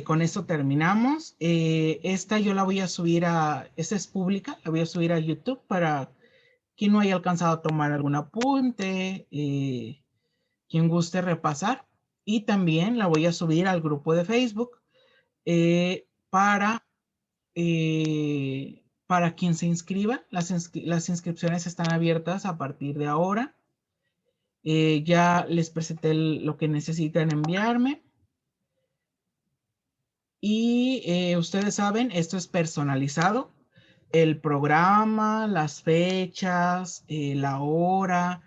con esto terminamos. Esta yo la voy a subir esta es pública, la voy a subir a YouTube para quien no haya alcanzado a tomar algún apunte, quien guste repasar. Y también la voy a subir al grupo de Facebook para quien se inscriba. Las inscripciones están abiertas a partir de ahora. Ya les presenté lo que necesitan enviarme. Y ustedes saben, esto es personalizado. El programa, las fechas, la hora,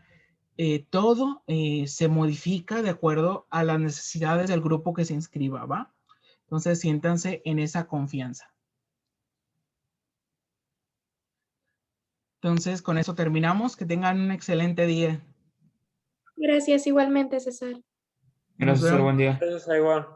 todo se modifica de acuerdo a las necesidades del grupo que se inscriba, ¿va? Entonces, siéntanse en esa confianza. Entonces, con eso terminamos. Que tengan un excelente día. Gracias igualmente, César. Gracias, César, buen día. Gracias, igual.